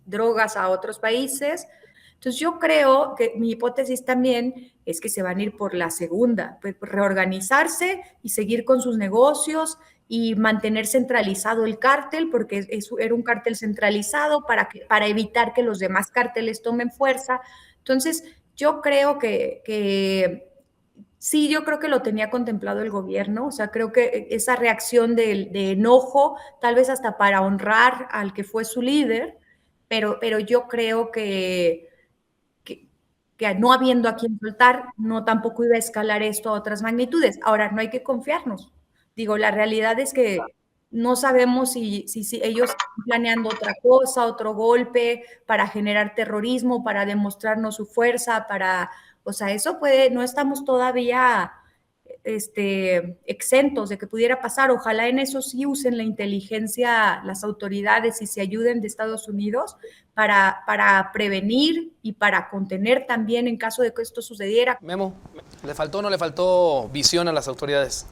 drogas a otros países. Entonces yo creo que mi hipótesis también es que se van a ir por la segunda, pues reorganizarse y seguir con sus negocios y mantener centralizado el cártel, porque era un cártel centralizado para evitar que los demás cárteles tomen fuerza. Entonces yo creo que sí, yo creo que lo tenía contemplado el gobierno, o sea, creo que esa reacción de enojo, tal vez hasta para honrar al que fue su líder, pero yo creo que no habiendo a quien soltar, no tampoco iba a escalar esto a otras magnitudes. Ahora, no hay que confiarnos. Digo, la realidad es que no sabemos si ellos están planeando otra cosa, otro golpe para generar terrorismo, para demostrarnos su fuerza, o sea, eso no estamos todavía exentos de que pudiera pasar. Ojalá en eso sí usen la inteligencia las autoridades y se ayuden de Estados Unidos para prevenir y para contener también en caso de que esto sucediera. Memo, ¿le faltó o no le faltó visión a las autoridades?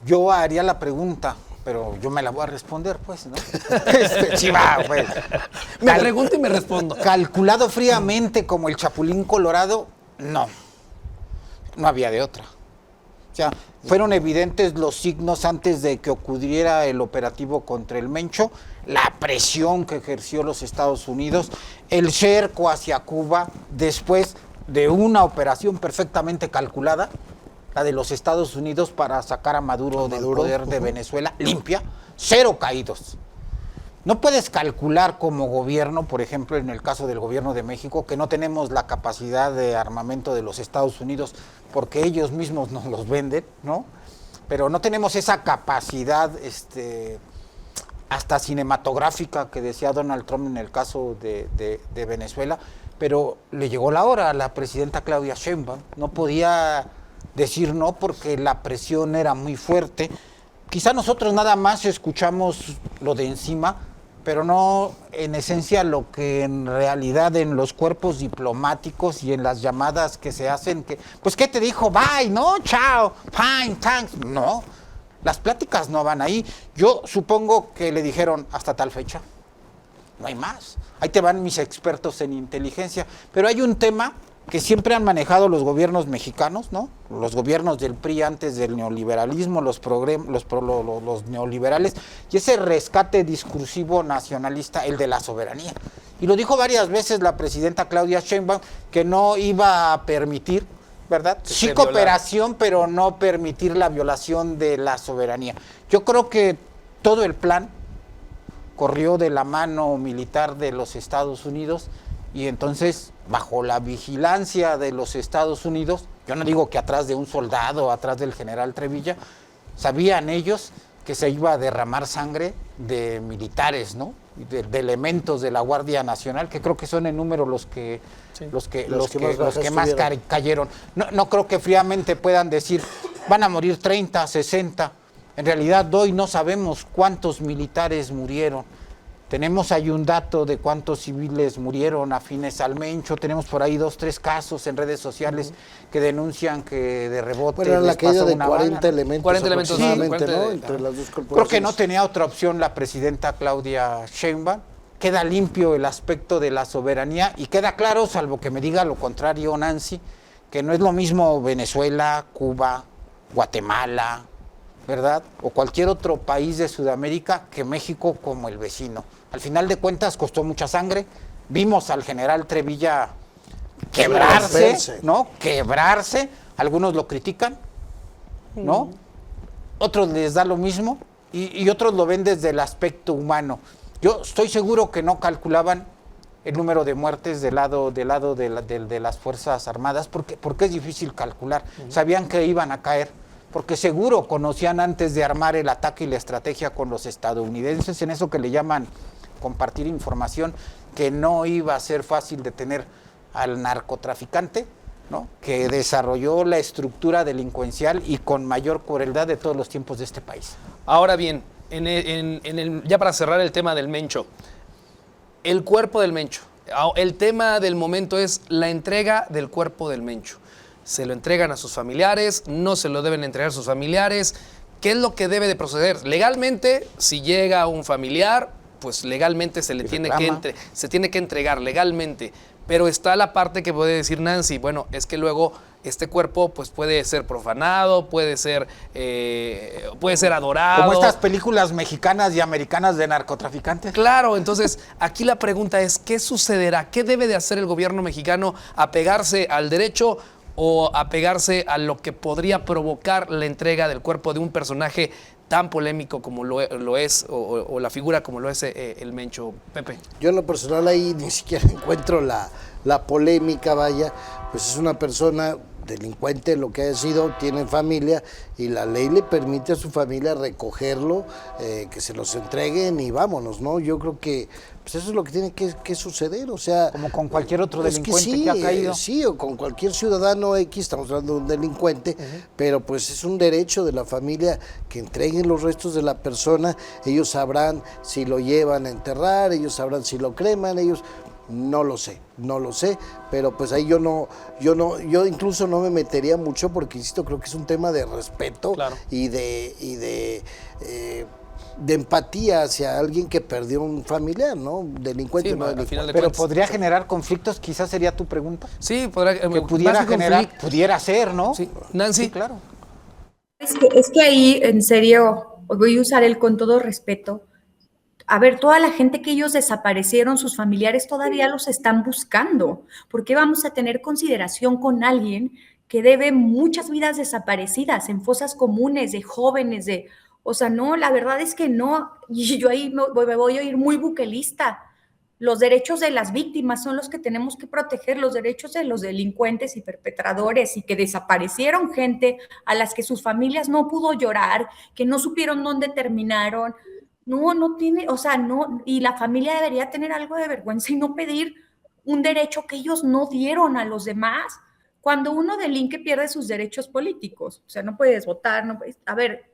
Yo haría la pregunta, pero yo me la voy a responder, pues, ¿no? Pues. Me pregunto y me respondo. Calculado fríamente como el Chapulín Colorado, no había de otra. O sea, fueron evidentes los signos antes de que ocurriera el operativo contra el Mencho, la presión que ejerció los Estados Unidos, el cerco hacia Cuba, después de una operación perfectamente calculada, la de los Estados Unidos para sacar a Maduro del poder de Venezuela, limpia, 0 caídos. No puedes calcular como gobierno, por ejemplo, en el caso del gobierno de México, que no tenemos la capacidad de armamento de los Estados Unidos porque ellos mismos nos los venden, ¿no? Pero no tenemos esa capacidad hasta cinematográfica que decía Donald Trump en el caso de Venezuela, pero le llegó la hora a la presidenta Claudia Sheinbaum, no podía decir no porque la presión era muy fuerte. Quizá nosotros nada más escuchamos lo de encima, pero no en esencia lo que en realidad en los cuerpos diplomáticos y en las llamadas que se hacen, pues ¿qué te dijo? Bye, no, chao, fine, thanks. No, las pláticas no van ahí. Yo supongo que le dijeron hasta tal fecha, no hay más. Ahí te van mis expertos en inteligencia, pero hay un tema que siempre han manejado los gobiernos mexicanos, ¿no? Los gobiernos del PRI antes del neoliberalismo, los neoliberales, y ese rescate discursivo nacionalista, el de la soberanía. Y lo dijo varias veces la presidenta Claudia Sheinbaum, que no iba a permitir, ¿verdad? Sí cooperación, pero no permitir la violación de la soberanía. Yo creo que todo el plan corrió de la mano militar de los Estados Unidos, y entonces, bajo la vigilancia de los Estados Unidos, yo no digo que atrás de un soldado, atrás del general Trevilla, sabían ellos que se iba a derramar sangre de militares, ¿no? De elementos de la Guardia Nacional, que creo que son en número los que más cayeron. No creo que fríamente puedan decir, van a morir 30, 60. En realidad, hoy no sabemos cuántos militares murieron. Tenemos ahí un dato de cuántos civiles murieron afines al Mencho. Tenemos por ahí 2, 3 casos en redes sociales que denuncian que de rebote la caída de 40 bala. elementos. 40 elementos, aproximadamente, sí, ¿no? Entre las dos corporaciones. Creo que no tenía otra opción la presidenta Claudia Sheinbaum. Queda limpio el aspecto de la soberanía y queda claro, salvo que me diga lo contrario Nancy, que no es lo mismo Venezuela, Cuba, Guatemala, ¿verdad? O cualquier otro país de Sudamérica que México como el vecino. Al final de cuentas costó mucha sangre. Vimos al general Trevilla quebrarse, ¿no? Quebrarse. Algunos lo critican, ¿no? Otros les da lo mismo y otros lo ven desde el aspecto humano. Yo estoy seguro que no calculaban el número de muertes del lado de las Fuerzas Armadas porque es difícil calcular. Sabían que iban a caer, porque seguro conocían antes de armar el ataque y la estrategia con los estadounidenses, en eso que le llaman compartir información, que no iba a ser fácil detener al narcotraficante, ¿no? Que desarrolló la estructura delincuencial y con mayor crueldad de todos los tiempos de este país. Ahora bien, ya para cerrar el tema del Mencho, el cuerpo del Mencho, el tema del momento es la entrega del cuerpo del Mencho. ¿Se lo entregan a sus familiares? ¿No se lo deben entregar a sus familiares? ¿Qué es lo que debe de proceder? Legalmente, si llega un familiar, pues legalmente se le Y tiene reclama. se tiene que entregar legalmente. Pero está la parte que puede decir Nancy, bueno, es que luego este cuerpo pues puede ser profanado, puede ser adorado. Como estas películas mexicanas y americanas de narcotraficantes. Claro, entonces aquí la pregunta es, ¿qué sucederá? ¿Qué debe de hacer el gobierno mexicano? ¿Apegarse al derecho o apegarse a lo que podría provocar la entrega del cuerpo de un personaje tan polémico como lo es, o la figura como lo es el Mencho? Pepe. Yo en lo personal ahí ni siquiera encuentro la polémica, vaya, pues es una persona delincuente, lo que haya sido, tiene familia y la ley le permite a su familia recogerlo, que se los entreguen y vámonos, ¿no? Yo creo que pues eso es lo que tiene que suceder, o sea... Como con cualquier otro es delincuente sí, que ha caído. sí, o con cualquier ciudadano X, estamos hablando de un delincuente, pero pues es un derecho de la familia que entreguen los restos de la persona, ellos sabrán si lo llevan a enterrar, ellos sabrán si lo creman, ellos... No lo sé, pero pues ahí yo incluso no me metería mucho porque, insisto, creo que es un tema de respeto, Claro. y de empatía hacia alguien que perdió un familiar, ¿no? Delincuente Sí, o no al delincuente. final de Pero cuentas. podría generar conflictos, quizás sería tu pregunta. Sí, podrá, Que pudiera generar, pudiera ser, ¿no? Sí. Nancy. Sí, claro. Es que ahí, en serio, voy a usar con todo respeto. A ver, toda la gente que ellos desaparecieron, sus familiares todavía los están buscando. ¿Por qué vamos a tener consideración con alguien que debe muchas vidas desaparecidas en fosas comunes, de jóvenes, o sea, no, la verdad es que no. Y yo ahí me voy a ir muy buquelista. Los derechos de las víctimas son los que tenemos que proteger, los derechos de los delincuentes y perpetradores y que desaparecieron gente a las que sus familias no pudo llorar, que no supieron dónde terminaron. No tiene, o sea, no, y la familia debería tener algo de vergüenza y no pedir un derecho que ellos no dieron a los demás. Cuando uno delinque pierde sus derechos políticos, o sea, no puedes votar, no puedes, a ver,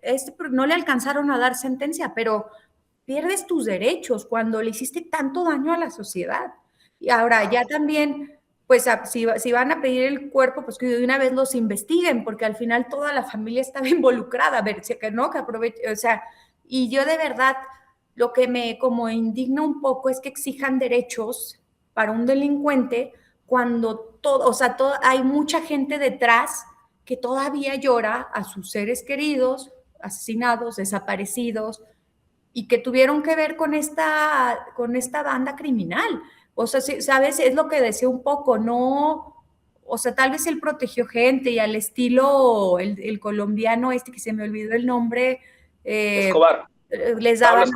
no le alcanzaron a dar sentencia, pero pierdes tus derechos cuando le hiciste tanto daño a la sociedad. Y ahora ya también, pues si van a pedir el cuerpo, pues que de una vez los investiguen, porque al final toda la familia estaba involucrada, a ver, que no, que aproveche, o sea, y yo de verdad, lo que me como indigna un poco es que exijan derechos para un delincuente cuando todo, o sea, hay mucha gente detrás que todavía llora a sus seres queridos, asesinados, desaparecidos, y que tuvieron que ver con esta banda criminal. O sea, ¿sabes? Es lo que decía un poco, no, o sea, tal vez él protegió gente y al estilo el colombiano que se me olvidó el nombre, Escobar. Les daban,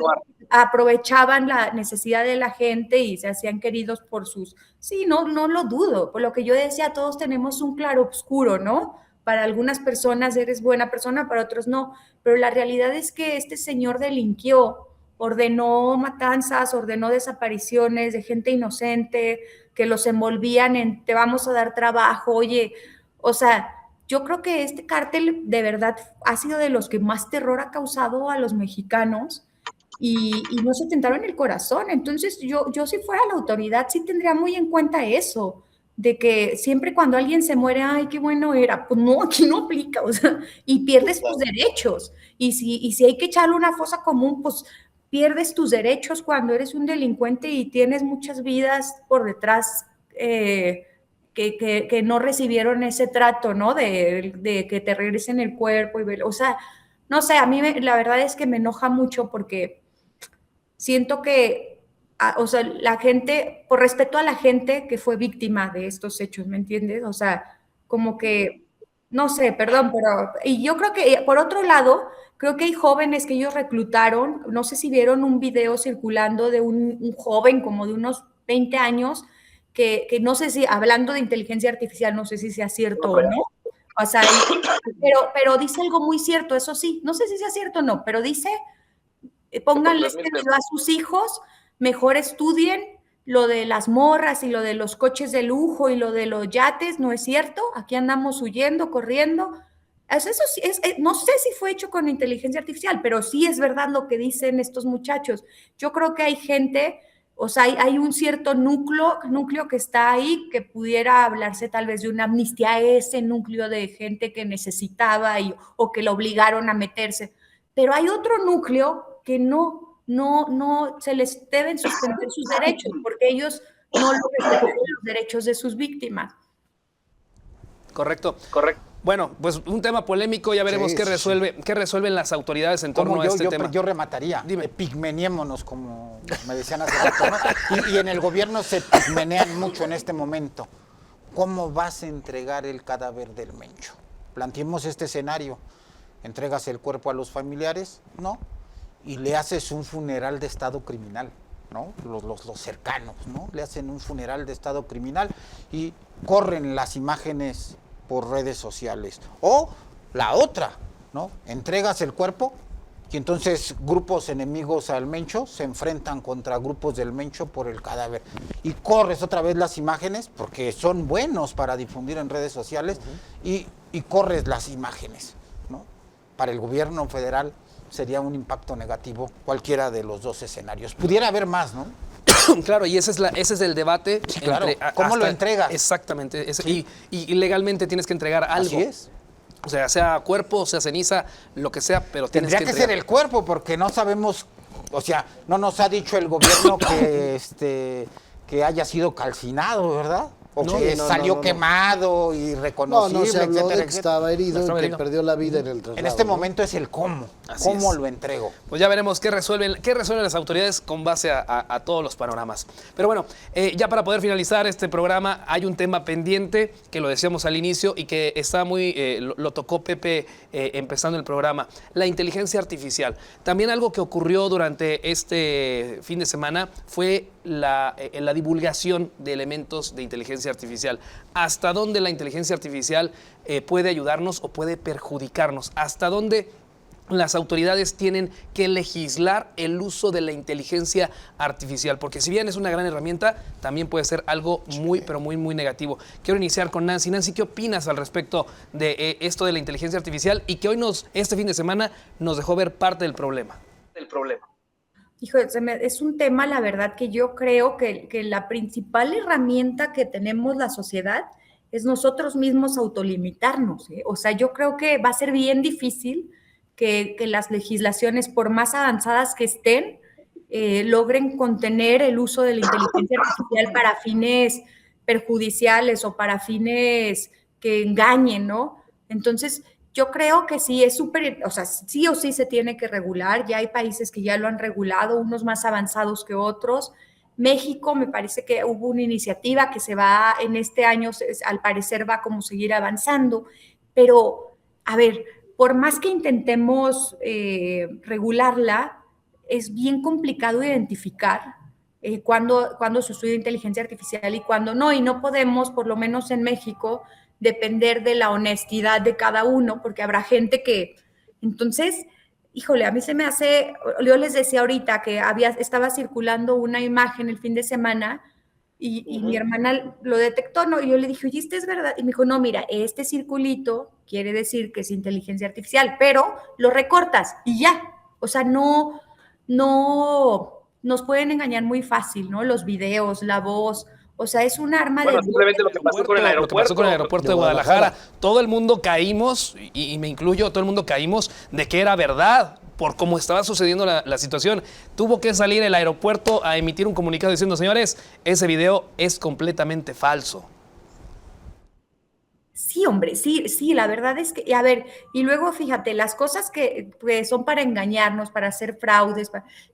aprovechaban la necesidad de la gente y se hacían queridos por sus... Sí, no lo dudo. Por lo que yo decía, todos tenemos un claro oscuro, ¿no? Para algunas personas eres buena persona, para otros no. Pero la realidad es que este señor delinquió, ordenó matanzas, ordenó desapariciones de gente inocente, que los envolvían en te vamos a dar trabajo, oye, o sea, yo creo que este cártel de verdad ha sido de los que más terror ha causado a los mexicanos y no se tentaron el corazón. Entonces yo si fuera la autoridad sí tendría muy en cuenta eso, de que siempre cuando alguien se muere, ay, qué bueno era, pues no, aquí no aplica, o sea, y pierdes tus derechos. Y si hay que echarle una fosa común, pues pierdes tus derechos cuando eres un delincuente y tienes muchas vidas por detrás que no recibieron ese trato, ¿no? De que te regresen el cuerpo, o sea, no sé, a mí la verdad es que me enoja mucho porque siento que, o sea, la gente, por respeto a la gente que fue víctima de estos hechos, ¿me entiendes? O sea, como que, no sé, perdón, pero, y yo creo que, por otro lado, creo que hay jóvenes que ellos reclutaron, no sé si vieron un video circulando de un joven como de unos 20 años, que no sé si, hablando de inteligencia artificial, no sé si sea cierto o no, o sea, pero dice algo muy cierto, eso sí, no sé si sea cierto o no, pero dice, pónganle este video a sus hijos, mejor estudien lo de las morras y lo de los coches de lujo y lo de los yates, ¿no es cierto? Aquí andamos huyendo, corriendo. Eso sí, no sé si fue hecho con inteligencia artificial, pero sí es verdad lo que dicen estos muchachos. Yo creo que hay gente, o sea, hay un cierto núcleo que está ahí, que pudiera hablarse tal vez de una amnistía a ese núcleo de gente que necesitaba o que lo obligaron a meterse. Pero hay otro núcleo que no no se les deben suspender sus derechos, porque ellos no lo respetan los derechos de sus víctimas. Correcto. Bueno, pues un tema polémico, ya veremos qué resuelven las autoridades en torno a este tema. Yo remataría, Dime. Pigmeniémonos, como me decían hace rato, ¿no? Y en el gobierno se pigmenean mucho en este momento. ¿Cómo vas a entregar el cadáver del Mencho? Planteemos este escenario. ¿Entregas el cuerpo a los familiares? No. Y le haces un funeral de estado criminal, ¿no? Los cercanos, ¿no? Le hacen un funeral de estado criminal y corren las imágenes por redes sociales. O la otra, ¿no? Entregas el cuerpo y entonces grupos enemigos al Mencho se enfrentan contra grupos del Mencho por el cadáver. Y corres otra vez las imágenes, porque son buenos para difundir en redes sociales, y corres las imágenes, ¿no? Para el gobierno federal sería un impacto negativo cualquiera de los dos escenarios. Pudiera haber más, ¿no? Claro, y ese es el debate. Sí, claro. ¿Cómo lo entregas? Exactamente. Sí. Y legalmente tienes que entregar algo. Así es. O sea cuerpo, sea ceniza, lo que sea, pero tienes Tendría que ser el cuerpo, porque no sabemos, o sea, no nos ha dicho el gobierno que haya sido calcinado, ¿verdad? O que salió quemado y reconocible, No se habló etcétera, de que estaba herido y que perdió la vida en el traslado. En este momento es el cómo. ¿Cómo lo entrego? Pues ya veremos qué resuelven las autoridades con base a todos los panoramas. Pero bueno, ya para poder finalizar este programa, hay un tema pendiente que lo decíamos al inicio y que está lo tocó Pepe empezando el programa, la inteligencia artificial. También algo que ocurrió durante este fin de semana fue la divulgación de elementos de inteligencia artificial. ¿Hasta dónde la inteligencia artificial puede ayudarnos o puede perjudicarnos? ¿Hasta dónde las autoridades tienen que legislar el uso de la inteligencia artificial? Porque si bien es una gran herramienta, también puede ser algo muy, pero muy, muy negativo. Quiero iniciar con Nancy. Nancy, ¿qué opinas al respecto de esto de la inteligencia artificial y que hoy este fin de semana nos dejó ver parte del problema? Hijo, es un tema, la verdad, que yo creo que la principal herramienta que tenemos la sociedad es nosotros mismos autolimitarnos, ¿eh? O sea, yo creo que va a ser bien difícil que las legislaciones, por más avanzadas que estén, logren contener el uso de la inteligencia artificial para fines perjudiciales o para fines que engañen, ¿no? Entonces, yo creo que sí es súper, o sea, sí o sí se tiene que regular. Ya hay países que ya lo han regulado, unos más avanzados que otros. México, me parece que hubo una iniciativa que se va en este año, al parecer va como seguir avanzando, pero a ver, por más que intentemos regularla, es bien complicado identificar cuándo se estudia inteligencia artificial y cuándo no, y no podemos, por lo menos en México, depender de la honestidad de cada uno, porque habrá gente que, entonces, híjole, a mí se me hace, yo les decía ahorita que estaba circulando una imagen el fin de semana y mi hermana lo detectó, ¿no? Y yo le dije, oye, ¿esto es verdad? Y me dijo, no, mira, este circulito quiere decir que es inteligencia artificial, pero lo recortas y ya. O sea, no nos pueden engañar muy fácil, ¿no? Los videos, la voz. O sea, es un arma de... Simplemente lo que pasó con el aeropuerto de Guadalajara. Todo el mundo caímos, y me incluyo, todo el mundo caímos de que era verdad por cómo estaba sucediendo la situación. Tuvo que salir el aeropuerto a emitir un comunicado diciendo, señores, ese video es completamente falso. Sí, hombre, sí, la verdad es que, a ver, y luego fíjate, las cosas que son para engañarnos, para hacer fraudes,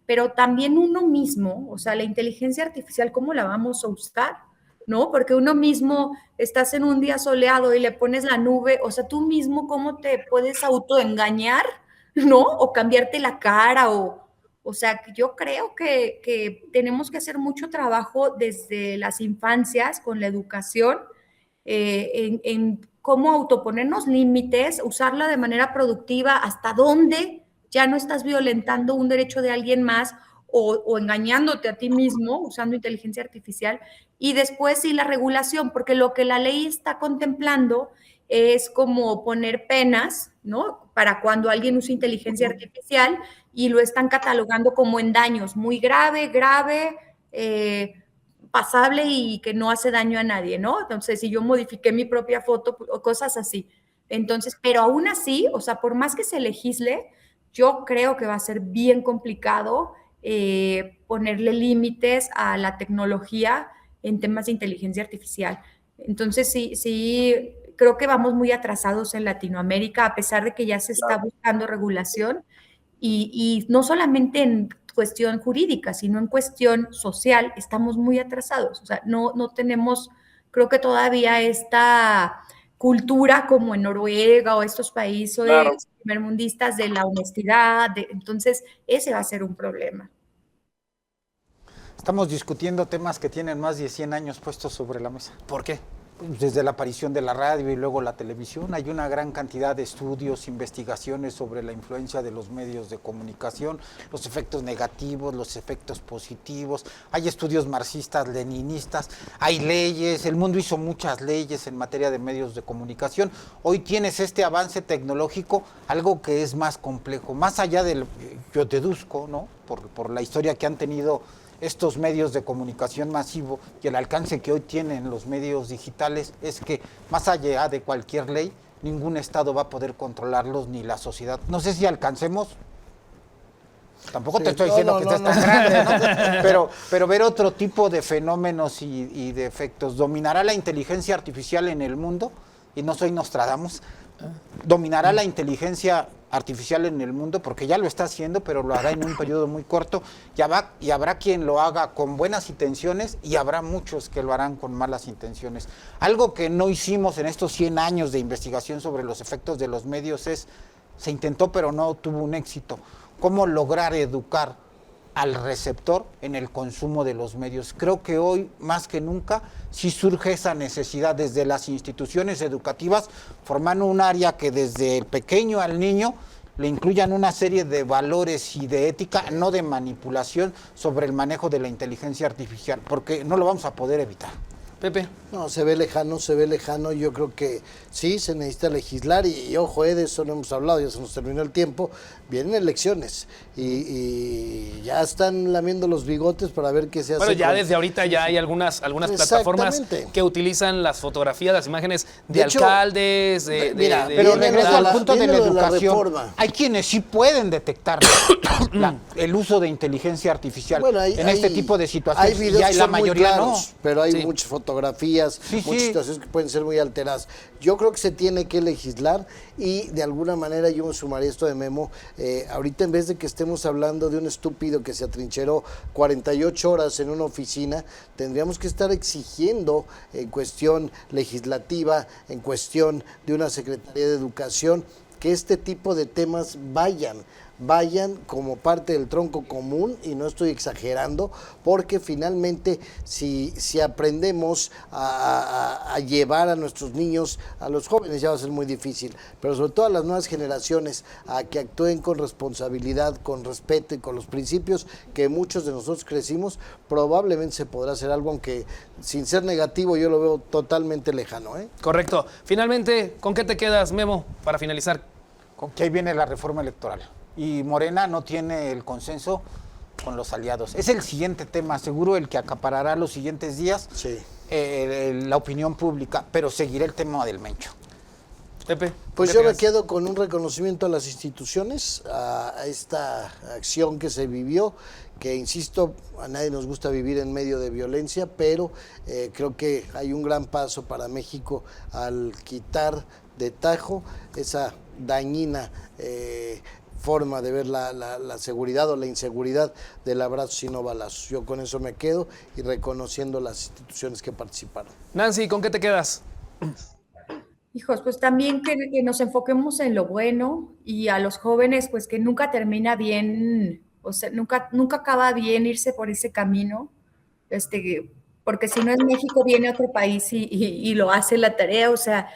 pero también uno mismo, o sea, la inteligencia artificial, ¿cómo la vamos a usar? ¿No? Porque uno mismo, estás en un día soleado y le pones la nube, o sea, tú mismo, ¿cómo te puedes autoengañar? ¿No? O cambiarte la cara, o sea, yo creo que tenemos que hacer mucho trabajo desde las infancias con la educación, en cómo autoponernos límites, usarla de manera productiva, hasta dónde ya no estás violentando un derecho de alguien más o engañándote a ti mismo usando inteligencia artificial. Y después sí la regulación, porque lo que la ley está contemplando es como poner penas, ¿no? Para cuando alguien usa inteligencia artificial y lo están catalogando como en daños muy grave, pasable y que no hace daño a nadie, ¿no? Entonces, si yo modifiqué mi propia foto o cosas así. Entonces, pero aún así, o sea, por más que se legisle, yo creo que va a ser bien complicado ponerle límites a la tecnología en temas de inteligencia artificial. Entonces, sí, creo que vamos muy atrasados en Latinoamérica, a pesar de que ya se está buscando regulación, y no solamente en cuestión jurídica, sino en cuestión social, estamos muy atrasados. O sea, no tenemos, creo que todavía esta cultura como en Noruega o estos países primermundistas de la honestidad, entonces ese va a ser un problema. Estamos discutiendo temas que tienen más de 100 años puestos sobre la mesa. ¿Por qué? Desde la aparición de la radio y luego la televisión, hay una gran cantidad de estudios, investigaciones sobre la influencia de los medios de comunicación, los efectos negativos, los efectos positivos. Hay estudios marxistas, leninistas, hay leyes, el mundo hizo muchas leyes en materia de medios de comunicación. Hoy tienes este avance tecnológico, algo que es más complejo, más allá del, yo deduzco, ¿no? Por la historia que han tenido estos medios de comunicación masivo y el alcance que hoy tienen los medios digitales, es que más allá de cualquier ley, ningún Estado va a poder controlarlos, ni la sociedad. No sé si alcancemos, tampoco te estoy diciendo que estés tan grande, ¿no? Pero ver otro tipo de fenómenos y de efectos. ¿Dominará la inteligencia artificial en el mundo? Y no soy Nostradamus. ¿Dominará la inteligencia artificial en el mundo? Porque ya lo está haciendo, pero lo hará en un periodo muy corto, y habrá quien lo haga con buenas intenciones y habrá muchos que lo harán con malas intenciones. Algo que no hicimos en estos 100 años de investigación sobre los efectos de los medios se intentó pero no tuvo un éxito. ¿Cómo lograr educar al receptor en el consumo de los medios? Creo que hoy, más que nunca, sí surge esa necesidad desde las instituciones educativas, formando un área que desde el pequeño al niño le incluyan una serie de valores y de ética, no de manipulación, sobre el manejo de la inteligencia artificial, porque no lo vamos a poder evitar. Pepe. No, se ve lejano, yo creo que sí, se necesita legislar y ojo, de eso no hemos hablado, ya se nos terminó el tiempo, vienen elecciones y ya están lamiendo los bigotes para ver qué se hace. Bueno, ya desde ahorita ya hay algunas plataformas que utilizan las fotografías, las imágenes de alcaldes, mira, pero regreso al punto de la educación. Hay quienes sí pueden detectar el uso de inteligencia artificial en este tipo de situaciones. Hay videos y que la son mayoría muy claros, no. pero hay muchas fotografías, muchas situaciones que pueden ser muy alteradas. Yo creo que se tiene que legislar y de alguna manera yo me sumaría esto de Memo. Ahorita en vez de que estemos hablando de un estúpido que se atrincheró 48 horas en una oficina, tendríamos que estar exigiendo en cuestión legislativa, en cuestión de una Secretaría de Educación, que este tipo de temas vayan como parte del tronco común, y no estoy exagerando, porque finalmente si aprendemos a llevar a nuestros niños, a los jóvenes ya va a ser muy difícil, pero sobre todo a las nuevas generaciones, a que actúen con responsabilidad, con respeto y con los principios que muchos de nosotros crecimos, probablemente se podrá hacer algo, aunque sin ser negativo yo lo veo totalmente lejano, ¿eh? Correcto. Finalmente, ¿con qué te quedas, Memo, para finalizar? Con que ahí viene la reforma electoral. Y Morena no tiene el consenso con los aliados. Es el siguiente tema, seguro el que acaparará los siguientes días la opinión pública, pero seguirá el tema del Mencho. Pepe. Pues yo me quedo con un reconocimiento a las instituciones, a esta acción que se vivió, que insisto, a nadie nos gusta vivir en medio de violencia, pero creo que hay un gran paso para México al quitar de tajo esa dañina forma de ver la seguridad o la inseguridad del abrazo y no balazos. Yo con eso me quedo y reconociendo las instituciones que participaron. Nancy, ¿con qué te quedas? Hijos, pues también que nos enfoquemos en lo bueno, y a los jóvenes pues que nunca termina bien, o sea, nunca acaba bien irse por ese camino, porque si no es México viene otro país y lo hace la tarea, o sea,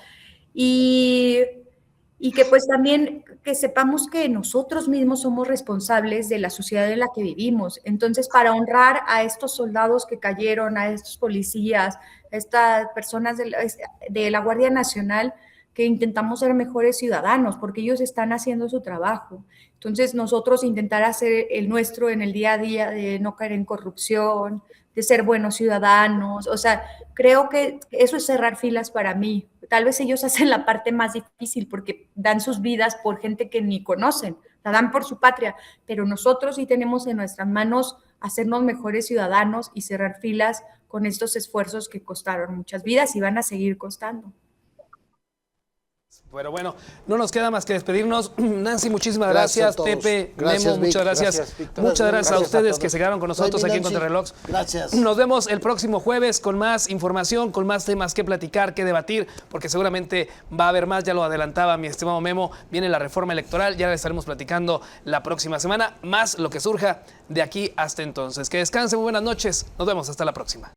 y que pues también que sepamos que nosotros mismos somos responsables de la sociedad en la que vivimos. Entonces, para honrar a estos soldados que cayeron, a estos policías, a estas personas de la Guardia Nacional, que intentamos ser mejores ciudadanos, porque ellos están haciendo su trabajo. Entonces, nosotros intentar hacer el nuestro en el día a día, de no caer en corrupción, de ser buenos ciudadanos. O sea, creo que eso es cerrar filas para mí. Tal vez ellos hacen la parte más difícil porque dan sus vidas por gente que ni conocen, la dan por su patria, pero nosotros sí tenemos en nuestras manos hacernos mejores ciudadanos y cerrar filas con estos esfuerzos que costaron muchas vidas y van a seguir costando. Pero bueno, no nos queda más que despedirnos. Nancy, muchísimas gracias. Pepe, Gracias, Memo, muchas Vic. gracias. Gracias, Víctor. Muchas gracias a Gracias a ustedes todos. que se quedaron con nosotros aquí en Nancy. Contrarreloj. Gracias. Nos vemos el próximo jueves con más información, con más temas que platicar, que debatir, porque seguramente va a haber más, ya lo adelantaba mi estimado Memo, viene la reforma electoral, ya la estaremos platicando la próxima semana, más lo que surja de aquí hasta entonces. Que descansen, muy buenas noches, nos vemos hasta la próxima.